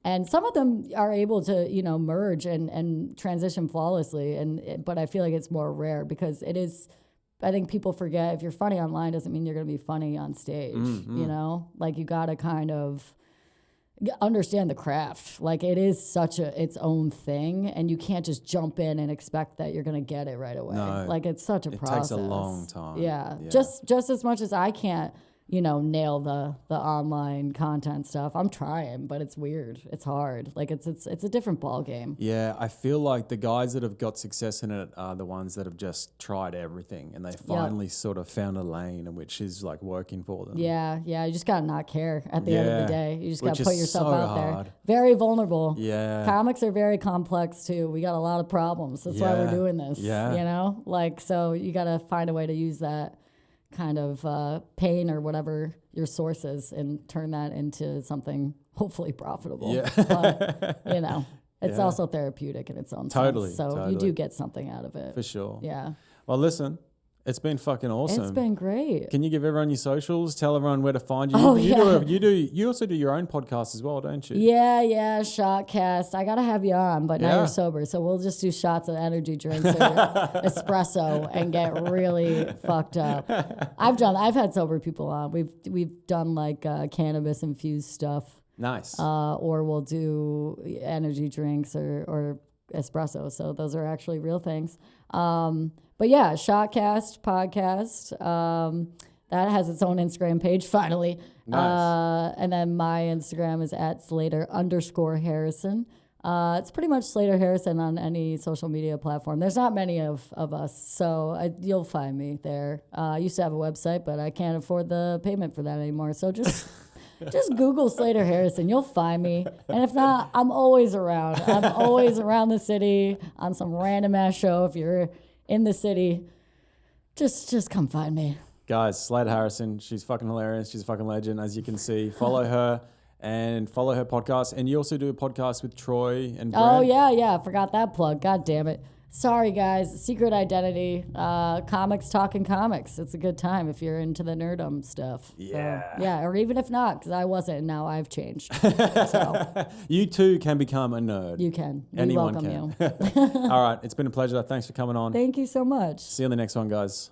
And some of them are able to, you know, merge and transition flawlessly. But I feel like it's more rare because it is I think people forget if you're funny online doesn't mean you're going to be funny on stage, you know? Like you got to kind of understand the craft. Like it is such its own thing and you can't just jump in and expect that you're going to get it right away. No, like it's such a process. It takes a long time. Yeah. Just as much as I can't, you know, nail the online content stuff. I'm trying, but it's weird. It's hard. Like it's a different ball game. Yeah, I feel like the guys that have got success in it are the ones that have just tried everything and they finally sort of found a lane which is like working for them. Yeah. You just gotta not care at the end of the day. You just gotta put yourself out there. Very vulnerable. Yeah. Comics are very complex too. We got a lot of problems. That's why we're doing this. Yeah. You know, like so you gotta find a way to use that kind of pain or whatever your source is and turn that into something hopefully profitable. Yeah. But, you know, it's also therapeutic in its own sense. So you do get something out of it. For sure. Yeah. Well, listen, it's been fucking awesome. It's been great. Can you give everyone your socials? Tell everyone where to find you. Oh, you also do your own podcast as well, don't you? Yeah. Shotcast. I gotta have you on, but now you're sober, so we'll just do shots of energy drinks or espresso and get really fucked up. I've had sober people on. We've done like cannabis infused stuff. Nice. Or we'll do energy drinks or espresso. So those are actually real things. But yeah, Shotcast podcast. That has its own Instagram page, finally. Nice. And then my Instagram is at Slater_Harrison. It's pretty much Slater Harrison on any social media platform. There's not many of us, so you'll find me there. I used to have a website, but I can't afford the payment for that anymore. So just Google Slater Harrison. You'll find me. And if not, I'm always around. I'm always around the city on some random ass show. If you're in the city, just come find me. Guys, Slater Harrison, she's fucking hilarious. She's a fucking legend, as you can see. Follow her and follow her podcast. And you also do a podcast with Troy and Brad. Oh, yeah. I forgot that plug. God damn it. Sorry, guys. Secret Identity. Comics talking comics. It's a good time if you're into the nerdum stuff. Yeah. So, yeah, or even if not, because I wasn't, and now I've changed. So. You too can become a nerd. You can. Anyone welcome can. you. All right. It's been a pleasure. Thanks for coming on. Thank you so much. See you on the next one, guys.